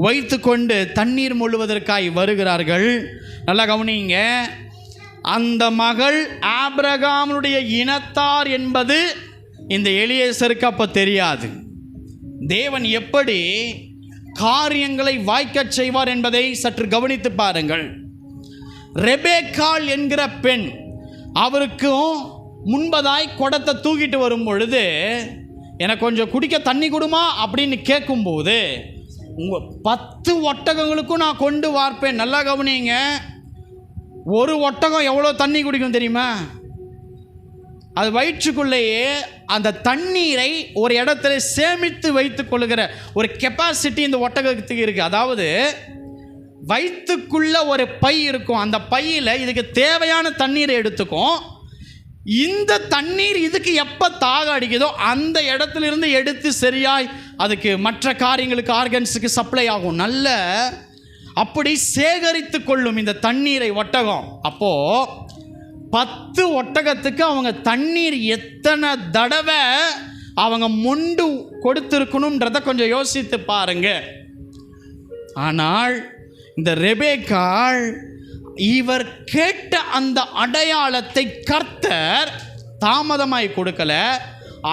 வைத்து கொண்டு தண்ணீர் மொள்ளுவதற்காய் வருகிறார்கள். நல்லா கவனிங்க, அந்த மகள் ஆபிரகாமுடைய இனத்தார் என்பது இந்த எலியேசருக்கு அப்போ தெரியாது. தேவன் எப்படி காரியங்களை வாய்க்கச் செய்வார் என்பதை சற்று கவனித்து பாருங்கள். ரெபேக்காள் என்கிற பெண் அவருக்கும் முன்பதாய் குடத்தை தூக்கிட்டு வரும் பொழுது, எனக்கு கொஞ்சம் குடிக்க தண்ணி கொடுமா அப்படின்னு கேட்கும்போது, உங்கள் 10 ஒட்டகங்களுக்கும் நான் கொண்டு வார்ப்பேன். நல்லா கவனிங்க, ஒரு ஒட்டகம் எவ்வளோ தண்ணி குடிக்கும் தெரியுமா? அது வயிற்றுக்குள்ளேயே அந்த தண்ணீரை ஒரு இடத்துல சேமித்து வைத்து கொள்ளுகிற ஒரு கெப்பாசிட்டி இந்த ஒட்டகத்துக்கு இருக்குது. அதாவது வயிற்றுக்குள்ள ஒரு பை இருக்கும், அந்த பையில் இதுக்கு தேவையான தண்ணீரை எடுத்துக்கும். இந்த தண்ணீர் இதுக்கு எப்போ தாக அடிக்குதோ அந்த இடத்துல இருந்து எடுத்து சரியாய் அதுக்கு மற்ற காரியங்களுக்கு ஆர்கன்ஸுக்கு சப்ளை ஆகும். நல்ல அப்படி சேகரித்து கொள்ளும் இந்த தண்ணீரை ஒட்டகம். அப்போது 10 ஒட்டகத்துக்கு அவங்க தண்ணீர் எத்தனை தடவை அவங்க மொண்டு கொடுத்துருக்கணுன்றதை கொஞ்சம் யோசித்து பாருங்க. ஆனால் இந்த ரெபேக்காள் இவர் கேட்ட அந்த அடையாளத்தை கர்த்தர் தாமதமாய் கொடுக்கல,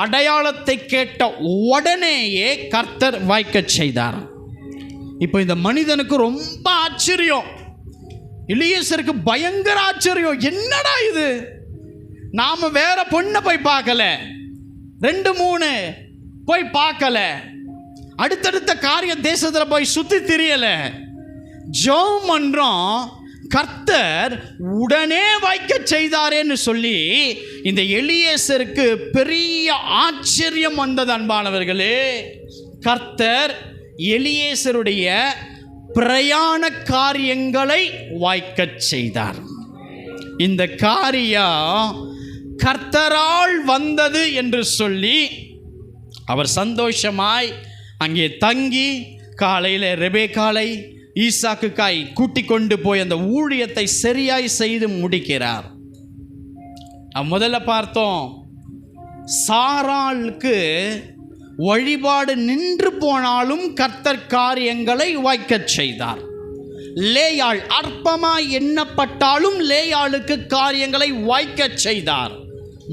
அடையாளத்தை கேட்ட உடனேயே கர்த்தர் வாய்க்கச் செய்தார். இப்போ இந்த மனிதனுக்கு ரொம்ப ஆச்சரியம், எலியேசருக்கு பயங்கர ஆச்சரியம். என்னடா இது, நாம வேற பொண்ணை போய் பார்க்கல, 2-3 போய் பார்க்கல, அடுத்தடுத்த காரிய தேசத்தில் போய் சுற்றி திரியல, ஜெபம் பண்றோம், கர்த்தர் உடனே வாய்க்க செய்தாரேன்னு சொல்லி இந்த எலியேசருக்கு பெரிய ஆச்சரியம் வந்தது. அன்பானவர்களே, கர்த்தர் எலியேசருடைய பிரயாண காரியங்களை வாய்க்கச் செய்தார். இந்த காரியம் கர்த்தரால் வந்தது என்று சொல்லி அவர் சந்தோஷமாய் அங்கே தங்கி காலையில் ரெபேக்காளை ஈசாக்குக்காய் கூட்டிக் கொண்டு போய் அந்த ஊழியத்தை சரியாய் செய்து முடிக்கிறார். முதல்ல பார்த்தோம், சாராளுக்கு வழிபாடு நின்று போனாலும் கர்த்தர் காரியங்களை வாய்க்கச் செய்தார். லேயாள் அற்பமாய் எண்ணப்பட்டாலும் லேயாளுக்கு காரியங்களை வாய்க்கச் செய்தார்.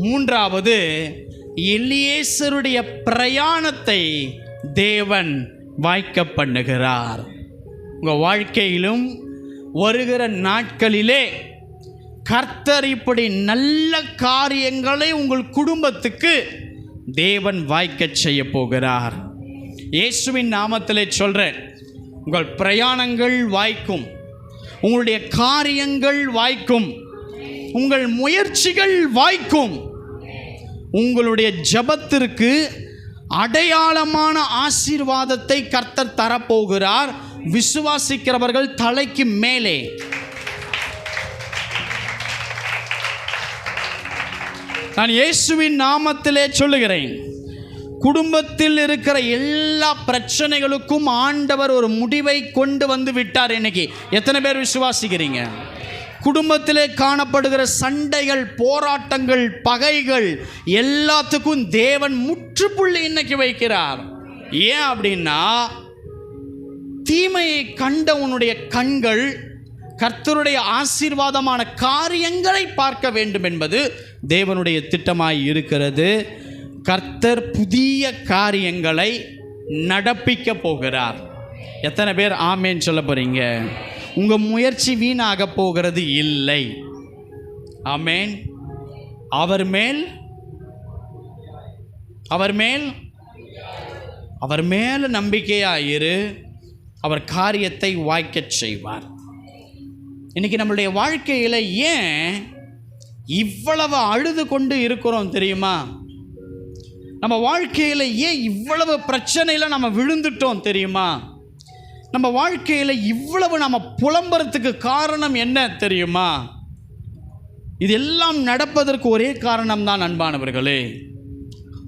3வது, எலியேசருடைய பிரயாணத்தை தேவன் வாய்க்க பண்ணுகிறார். உங்கள் வாழ்க்கையிலும் வருகிற நாட்களிலே கர்த்தர் இப்படி நல்ல காரியங்களை உங்கள் குடும்பத்துக்கு தேவன் வாய்க்கச் செய்ய போகிறார். இயேசுவின் நாமத்திலே சொல்கிறேன், உங்கள் பிரயாணங்கள் வாய்க்கும், உங்களுடைய காரியங்கள் வாய்க்கும், உங்கள் முயற்சிகள் வாய்க்கும். உங்களுடைய ஜெபத்திற்கு அடையாளமான ஆசீர்வாதத்தை கர்த்தர் தரப்போகிறார். விசுவாசிக்கிறவர்கள் தலைக்கு மேலே. நான் இயேசுவின் நாமத்திலே சொல்லுகிறேன், குடும்பத்தில் இருக்கிற எல்லா பிரச்சனைகளுக்கும் ஆண்டவர் ஒரு முடிவை கொண்டு வந்து விட்டார். இன்னைக்கு எத்தனை பேர் விசுவாசிக்கிறீங்க? குடும்பத்திலே காணப்படுகிற சண்டைகள், போராட்டங்கள், பகைகள் எல்லாத்துக்கும் தேவன் முற்றுப்புள்ளி இன்னைக்கு வைக்கிறார். ஏன் அப்படின்னா, தீமையை கண்ட உன்னுடைய கண்கள் கர்த்தருடைய ஆசீர்வாதமான காரியங்களை பார்க்க வேண்டும் என்பது தேவனுடைய திட்டமாய் இருக்கிறது. கர்த்தர் புதிய காரியங்களை நடப்பிக்க போகிறார். எத்தனை பேர் ஆமேன்னு சொல்ல போறீங்க? உங்கள் முயற்சி வீணாக போகிறது இல்லை. ஆமேன். அவர் மேல் நம்பிக்கையாயிரு, அவர் காரியத்தை வாய்க்கச் செய்வார். இன்னைக்கு நம்மளுடைய வாழ்க்கையில் ஏன் இவ்வளவு அழுது கொண்டு இருக்கிறோம் தெரியுமா? நம்ம வாழ்க்கையில் ஏன் இவ்வளவு பிரச்சனையில் நம்ம விழுந்துட்டோம் தெரியுமா? நம்ம வாழ்க்கையில் இவ்வளவு நம்ம புலம்புறதுக்கு காரணம் என்ன தெரியுமா? இதெல்லாம் நடப்பதற்கு ஒரே காரணம்தான் அன்பானவர்களே.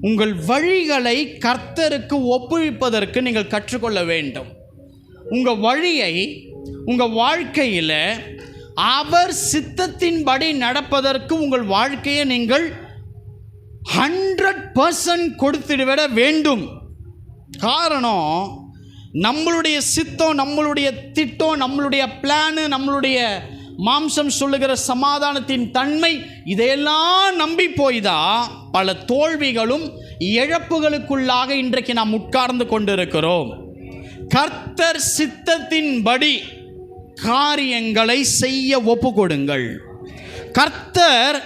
உங்கள் வழிகளை கர்த்தருக்கு ஒப்புவிப்பதற்கு நீங்கள் கற்றுக்கொள்ள வேண்டும். உங்கள் வழியை உங்கள் வாழ்க்கையில் அவர் சித்தத்தின்படி நடப்பதற்கு உங்கள் வாழ்க்கையை நீங்கள் 100% கொடுத்துவிட வேண்டும். காரணம், நம்மளுடைய சித்தம், நம்மளுடைய திட்டம், நம்மளுடைய பிளானு, நம்மளுடைய மாம்சம் சொல்லுகிற சமாதானத்தின் தன்மை, இதையெல்லாம் நம்பி போய்தான் பல தோல்விகளும் இழப்புகளுக்குள்ளாக இன்றைக்கு நாம் உட்கார்ந்து கொண்டிருக்கிறோம். கர்த்தர் சித்தத்தின்படி காரியங்களை செய்ய ஒப்பு கொடுங்கள். கர்த்தர்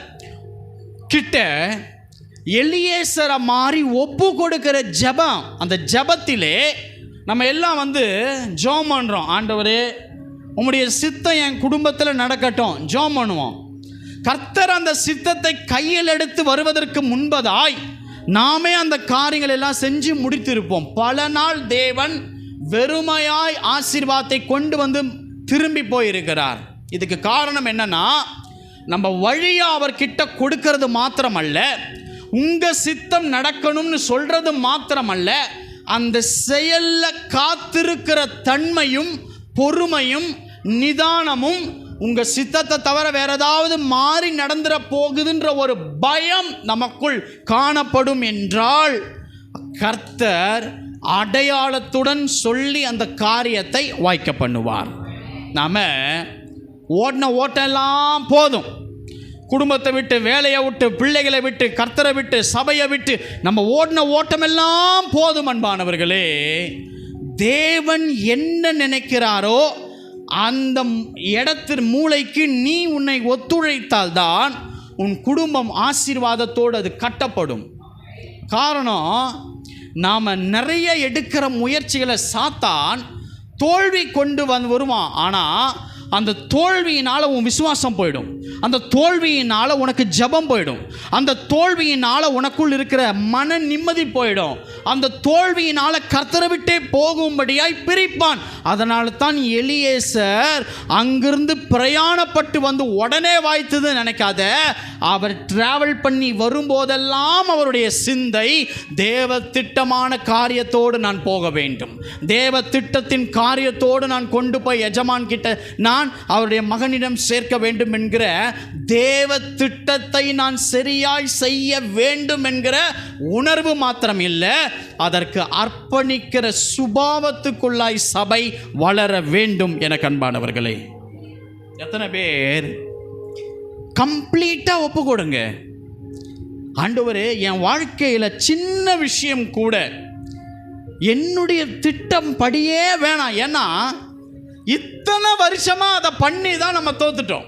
கிட்ட எலியேசரை மாதிரி ஒப்பு கொடுக்கிற ஜெபம், அந்த ஜெபத்திலே நம்ம எல்லாம் ஜெபம் பண்ணுறோம். ஆண்டவரே, உம்முடைய சித்தம் என் குடும்பத்தில் நடக்கட்டும், ஜெபம் பண்ணுவோம். கர்த்தர் அந்த சித்தத்தை கையில் எடுத்து வருவதற்கு முன்பதாய் நாமே அந்த காரியங்கள் எல்லாம் செஞ்சு முடித்திருப்போம். பல நாள் தேவன் வெறுமையாய் ஆசீர்வாதத்தை கொண்டு திரும்பி போயிருக்கிறார். இதுக்கு காரணம் என்னன்னா, நம்ம வழியா அவர்கிட்ட கொடுக்கறது மாத்திரமல்ல, உங்க சித்தம் நடக்கணும்னு சொல்றது மாத்திரமல்ல, அந்த செயல்ல காத்திருக்கிற தன்மையும் பொறுமையும் நிதானமும், உங்க சித்தத்தை தவிர வேற ஏதாவது மாறி நடந்துட போகுதுன்ற ஒரு பயம் நமக்குள் காணப்படும் என்றால், கர்த்தர் அடையாளத்துடன் சொல்லி அந்த காரியத்தை வாய்க்க பண்ணுவார். நாம ஓடின ஓட்டெல்லாம் போதும், குடும்பத்தை விட்டு, வேலையை விட்டு, பிள்ளைகளை விட்டு, கர்த்தரை விட்டு, சபையை விட்டு நம்ம ஓடின ஓட்டமெல்லாம் போதும். அன்பானவர்களே, தேவன் என்ன நினைக்கிறாரோ அந்த இடத்தின் மூளைக்கு நீ உன்னை ஒத்துழைத்தால்தான் உன் குடும்பம் ஆசீர்வாதத்தோடு அது கட்டப்படும். காரணம், நாம் நிறைய எடுக்கிற முயற்சிகளை சாத்தான் தோல்வி கொண்டு வருவான். ஆனால் அந்த தோல்வியினால் உன் விசுவாசம் போயிடும், அந்த தோல்வியினால் உனக்கு ஜெபம் போயிடும், அந்த தோல்வியினால் உனக்குள் இருக்கிற மன நிம்மதி போயிடும், அந்த தோல்வியினால் கர்த்தரை விட்டே போகும்படியாய் பிரிப்பான். அதனால தான் எலியேசர் அங்கிருந்து பிரயாணப்பட்டு உடனே வாய்த்தது நினைக்காத. அவர் டிராவல் பண்ணி வரும்போதெல்லாம் அவருடைய சிந்தை தேவ திட்டமான காரியத்தோடு நான் போக வேண்டும், தேவ திட்டத்தின் காரியத்தோடு நான் கொண்டு போய் எஜமான் கிட்ட நான் அவருடைய மகனிடம் சேர்க்க வேண்டும் என்கிற தேவ திட்டத்தை நான் சரியாய் செய்ய வேண்டும் என்கிற உணர்வு மாத்திரம் இல்லை, அதற்கு அர்ப்பணிக்கிற சுபாவத்துக்குள்ளாய் சபை வளர வேண்டும். என அன்பானவர்களே, எத்தனை பேர் கம்ப்ளீட்டா ஒப்பு கொடுங்க, ஆண்டவரே என் வாழ்க்கையில் சின்ன விஷயம் கூட என்னுடைய திட்டம் படியே வேணாம். ஏன்னா இத்தனை வருஷமா அதை பண்ணி தான் நம்ம தோத்துட்டோம்,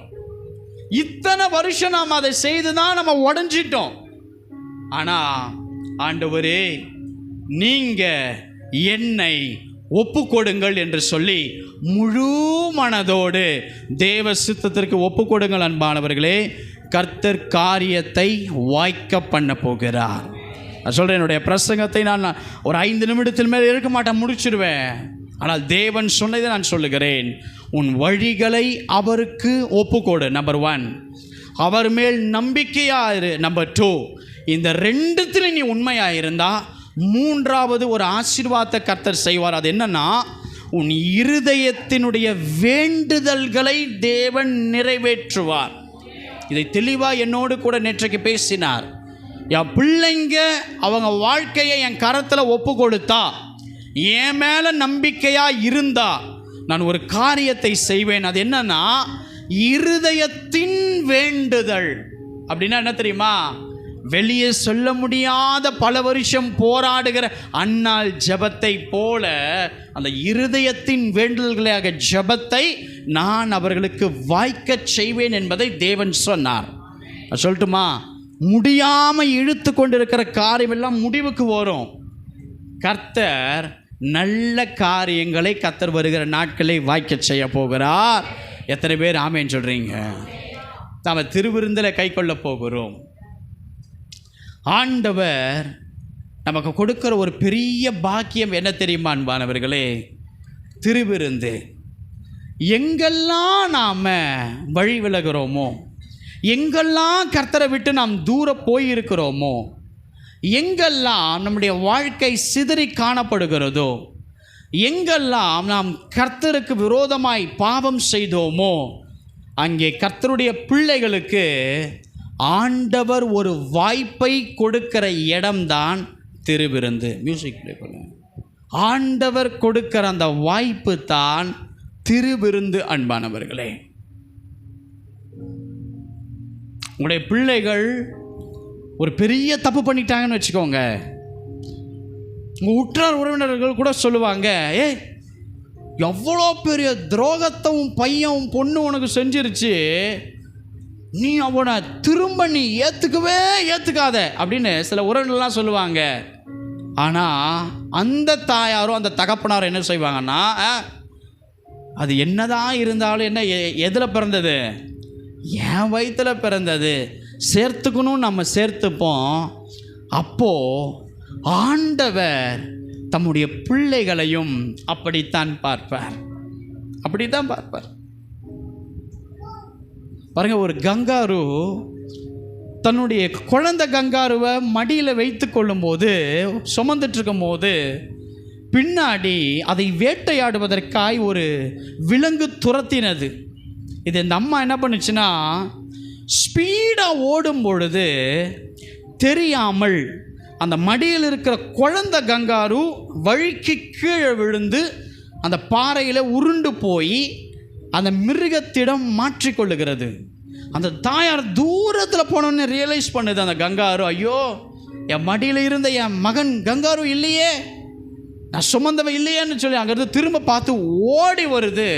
இத்தனை வருஷம் நாம் அதை செய்து தான் நம்ம உடைஞ்சிட்டோம். ஆனா ஆண்டவரே, நீங்க என்னை ஒப்பு கொடுங்கள் என்று சொல்லி முழு மனதோடு தேவ சித்தத்திற்கு ஒப்பு கொடுங்கள். அன்பானவர்களே, கர்த்தர் காரியத்தை வாய்க்க பண்ண போகிறார். நான் சொல்கிறேன், என்னுடைய பிரசங்கத்தை நான் ஒரு 5 நிமிடத்தில் மேல் இருக்க மாட்டேன், முடிச்சிடுவேன். ஆனால் தேவன் சொன்னதை நான் சொல்லுகிறேன், உன் வழிகளை அவருக்கு ஒப்புக்கொடு. நம்பர் 1, அவர் மேல் நம்பிக்கையாயிரு. நம்பர் 2, இந்த 2த்துல நீ உண்மையாயிருந்தா 3வது ஒரு ஆசீர்வாதத்தை கர்த்தர் செய்வார். அது என்னன்னா, உன் இருதயத்தினுடைய வேண்டுதல்களை தேவன் நிறைவேற்றுவார். இதை தெளிவாக என்னோடு கூட நேற்றைக்கு பேசினார். என் பிள்ளைங்க அவங்க வாழ்க்கையை என் கரத்தில் ஒப்பு கொடுத்தா, என் மேலே நம்பிக்கையாக இருந்தா நான் ஒரு காரியத்தை செய்வேன். அது என்னன்னா, இருதயத்தின் வேண்டுதல். அப்படின்னா என்ன தெரியுமா? வெளியே சொல்ல முடியாத பல வருஷம் போராடுகிற அன்னாள் ஜெபத்தை போல அந்த இருதயத்தின் வேண்டுதல்களாக ஜெபத்தை நான் அவர்களுக்கு வாய்க்க செய்வேன் என்பதை தேவன் சொன்னார். சொல்லட்டுமா? முடியாமல் இழுத்து கொண்டிருக்கிற காரியமெல்லாம் முடிவுக்கு வரும். கர்த்தர் நல்ல காரியங்களை கர்த்தர் வருகிற நாட்களை வாய்க்க செய்ய போகிறார். எத்தனை பேர் ஆமேன்னு சொல்கிறீங்க? நாம் திருவிருந்தில் கை கொள்ள போகிறோம். ஆண்டவர் நமக்கு கொடுக்கிற ஒரு பெரிய பாக்கியம் என்ன தெரியுமா அன்பானவர்களே? திருவிருந்து. எங்கெல்லாம் நாம் வழி விலகிறோமோ, எங்கெல்லாம் கர்த்தரை விட்டு நாம் தூர போயிருக்கிறோமோ, எங்கெல்லாம் நம்முடைய வாழ்க்கை சிதறி காணப்படுகிறதோ, எங்கெல்லாம் நாம் கர்த்தருக்கு விரோதமாய் பாவம் செய்தோமோ, அங்கே கர்த்தருடைய பிள்ளைகளுக்கு ஆண்டவர் ஒரு வாய்ப்பை கொடுக்கிற இடம்தான் திருவிருந்து. மியூசிக் ப்ளே பண்ணுங்க. ஆண்டவர் கொடுக்கிற அந்த வாய்ப்பு தான் திருவிருந்து. அன்பானவர்களே, உங்களுடைய பிள்ளைகள் ஒரு பெரிய தப்பு பண்ணிட்டாங்கன்னு வச்சுக்கோங்க, உங்கள் உற்றார் உறவினர்கள் கூட சொல்லுவாங்க, எவ்வளோ பெரிய துரோகத்தையும் பையன் பொண்ணு உனக்கு செஞ்சிருச்சு, நீ அவனை திரும்ப நீ ஏற்றுக்காத அப்படின்னு சில உறவினர்கள்லாம் சொல்லுவாங்க. ஆனால் அந்த தாயாரும் அந்த தகப்பனாரும் என்ன செய்வாங்கன்னா, அது என்னதான் இருந்தாலும் என்ன எதில் பிறந்தது, என் வயிற்றில் பிறந்தது, சேர்த்துக்கணும் நம்ம சேர்த்துப்போம். அப்போது ஆண்டவர் தம்முடைய பிள்ளைகளையும் அப்படித்தான் பார்ப்பார். பாருங்க, ஒரு கங்காரு தன்னுடைய குழந்தை கங்காருவை மடியில் வைத்து கொள்ளும்போது, சுமந்துட்டு இருக்கும் போது, பின்னாடி அதை வேட்டையாடுவதற்காய் ஒரு விலங்கு துரத்தினது. இது இந்த அம்மா என்ன பண்ணுச்சுன்னா, ஸ்பீடாக ஓடும் பொழுது தெரியாமல் அந்த மடியில் இருக்கிற குழந்தை கங்காரு வழுக்கி கீழே விழுந்து அந்த பாறையில் உருண்டு போய் அந்த மிருகத்திடம் மாற்றிக்கொள்ளுகிறது. அந்த தாயார் தூரத்தில் போனோன்னு ரியலைஸ் பண்ணுது அந்த கங்காரு, ஐயோ, என் மடியில் இருந்த என் மகன் கங்காரு இல்லையே, நான் சுமந்தவன் இல்லையேன்னு சொல்லி அங்கேருந்து திரும்ப பார்த்து ஓடி வருது.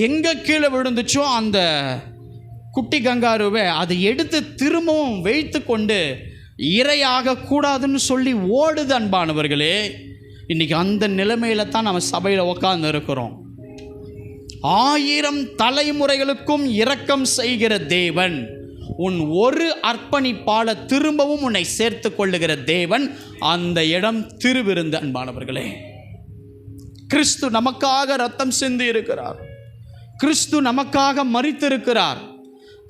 எங்கே கீழே விழுந்துச்சோ அந்த குட்டி கங்காருவை அதை எடுத்து திரும்பவும் வைத்து கொண்டு இரையாக கூடாதுன்னு சொல்லி ஓடுது. அன்பானவர்களே, இன்றைக்கி அந்த நிலைமையில தான் நம்ம சபையில் உட்கார்ந்து இருக்கிறோம். 1000 தலைமுறைகளுக்கும் இரக்கம் செய்கிற தேவன், உன் ஒரு அர்ப்பணிப்பால திரும்பவும் உன்னை சேர்த்து கொள்ளுகிற தேவன், அந்த இடம் திருவிருந்து. அன்பானவர்களே, கிறிஸ்து நமக்காக ரத்தம் சிந்தி இருக்கிறார், கிறிஸ்து நமக்காக மரித்திருக்கிறார்,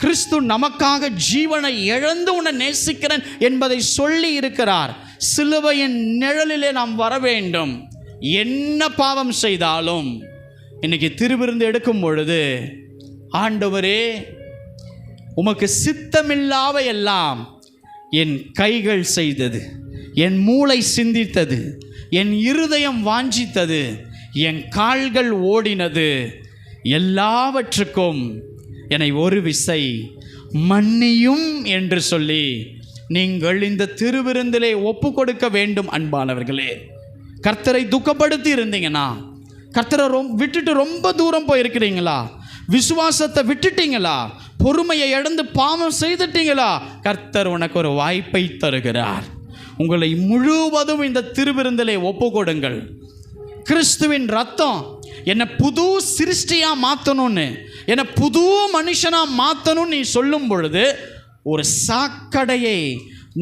கிறிஸ்து நமக்காக ஜீவனை இழந்து உன்னை நேசிக்கிறேன் என்பதை சொல்லி இருக்கிறார். சிலுவையின் நிழலிலே நாம் வர வேண்டும். என்ன பாவம் செய்தாலும் இன்னைக்கு திருவிருந்து எடுக்கும் பொழுது, ஆண்டவரே, உமக்கு சித்தமில்லாத எல்லாம் என் கைகள் செய்தது, என் மூளை சிந்தித்தது, என் இருதயம் வாஞ்சித்தது, என் கால்கள் ஓடினது, எல்லாவற்றுக்கும் என்னை ஒரு விசை மன்னியும் என்று சொல்லி நீங்கள் இந்த திருவிருந்திலே ஒப்பு கொடுக்க வேண்டும். அன்பானவர்களே, கர்த்தரை துக்கப்படுத்தி இருந்தீங்கன்னா, கர்த்தரை விட்டுட்டு ரொம்ப தூரம் போயிருக்கிறீங்களா, விசுவாசத்தை விட்டுட்டீங்களா, பொறுமையை இழந்து பாவம் செய்துட்டீங்களா, கர்த்தர் உனக்கு ஒரு வாய்ப்பை தருகிறார். உங்களை முழுவதும் இந்த திருவிருந்திலே ஒப்பு கொடுங்கள். கிறிஸ்துவின் ரத்தம் என்னை புது சிருஷ்டியாக மாற்றணும்னு, என்னை புது மனுஷனாக மாற்றணும்னு நீ சொல்லும் பொழுது, ஒரு சாக்கடையை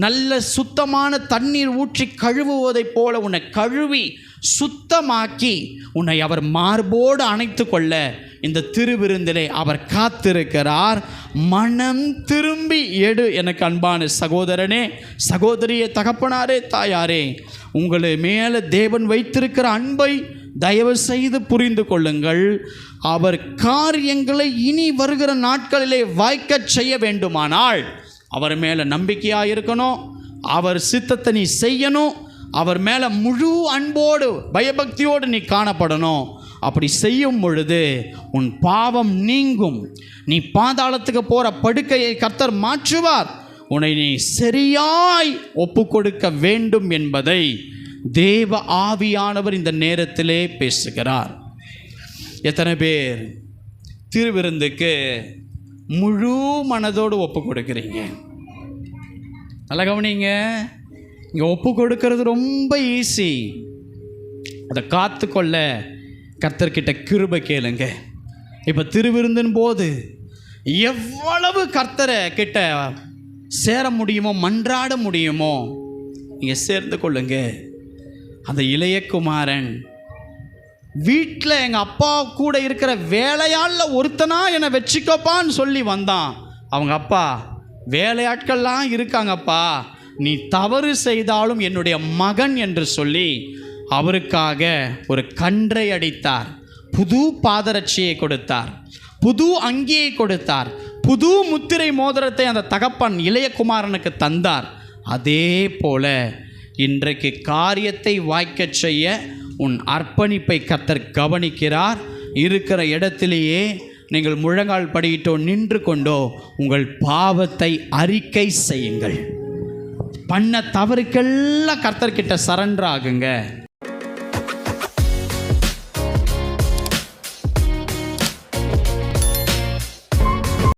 நல்ல சுத்தமான தண்ணீர் ஊற்றி கழுவுவதைப் போல உன்னை கழுவி சுத்தமாக்கி உன்னை அவர் மார்போடு அணைத்து கொள்ள இந்த திருவிருந்திலே அவர் காத்திருக்கிறார். மனம் திரும்பி எடு. எனக்கு அன்பான சகோதரனே, சகோதரியே, தகப்பனாரே, தாயாரே, உங்களை மேலே தேவன் வைத்திருக்கிற அன்பை தயவு செய்து புரிந்து கொள்ளுங்கள். அவர் காரியங்களை இனி வருகிற நாட்களிலே வாய்க்கச் செய்ய வேண்டுமானால் அவர் மேலே நம்பிக்கையாக இருக்கணும், அவர் சித்தத்தை நீ செய்யணும், அவர் மேலே முழு அன்போடு பயபக்தியோடு நீ காணப்படணும். அப்படி செய்யும் பொழுது உன் பாவம் நீங்கும். நீ பாதாளத்துக்கு போகிற படுக்கையை கர்த்தர் மாற்றுவார். உன்னை நீ சரியாய் ஒப்பு கொடுக்க வேண்டும் என்பதை தேவ ஆவியானவர் இந்த நேரத்திலே பேசுகிறார். எத்தனை பேர் திருவிருந்துக்கு முழு மனதோடு ஒப்பு கொடுக்குறீங்க? நல்லா கவனிங்க. இங்கே ஒப்பு கொடுக்கறது ரொம்ப ஈஸி. அதை காத்துக்கொள்ள கர்த்தர்கிட்ட கிருபை கேளுங்க. இப்போ திருவிருந்தின் போது எவ்வளவு கர்த்தரை கிட்ட சேர முடியுமோ, மன்றாட முடியுமோ, நீங்கள் சேர்ந்து கொள்ளுங்க. அந்த இளைய குமாரன் வீட்டில் எங்கள் அப்பா கூட இருக்கிற வேலையாளில் ஒருத்தனா என்னை வச்சுக்கப்பான்னு சொல்லி வந்தான். அவங்க அப்பா, வேலையாட்கள்லாம் இருக்காங்கப்பா, நீ தவறு செய்தாலும் என்னுடைய மகன் என்று சொல்லி அவருக்காக ஒரு கன்றை அடித்தார், புது பாதரட்சியை கொடுத்தார். புது அங்கியை கொடுத்தார், புது முத்திரை மோதிரத்தை அந்த தகப்பன் இளைய குமாரனுக்கு தந்தார். அதே போல இன்றைக்கு காரியத்தை வாய்க்கச் செய்ய உன் அர்ப்பணிப்பை கர்த்தர் கவனிக்கிறார். இருக்கிற இடத்திலேயே நீங்கள் முழங்கால் படியிட்டோ நின்று கொண்டோ உங்கள் பாவத்தை அறிக்கை செய்யுங்கள். பண்ண தவறுக்கெல்லாம் கர்த்தர்கிட்ட சரண்டர் ஆகுங்க.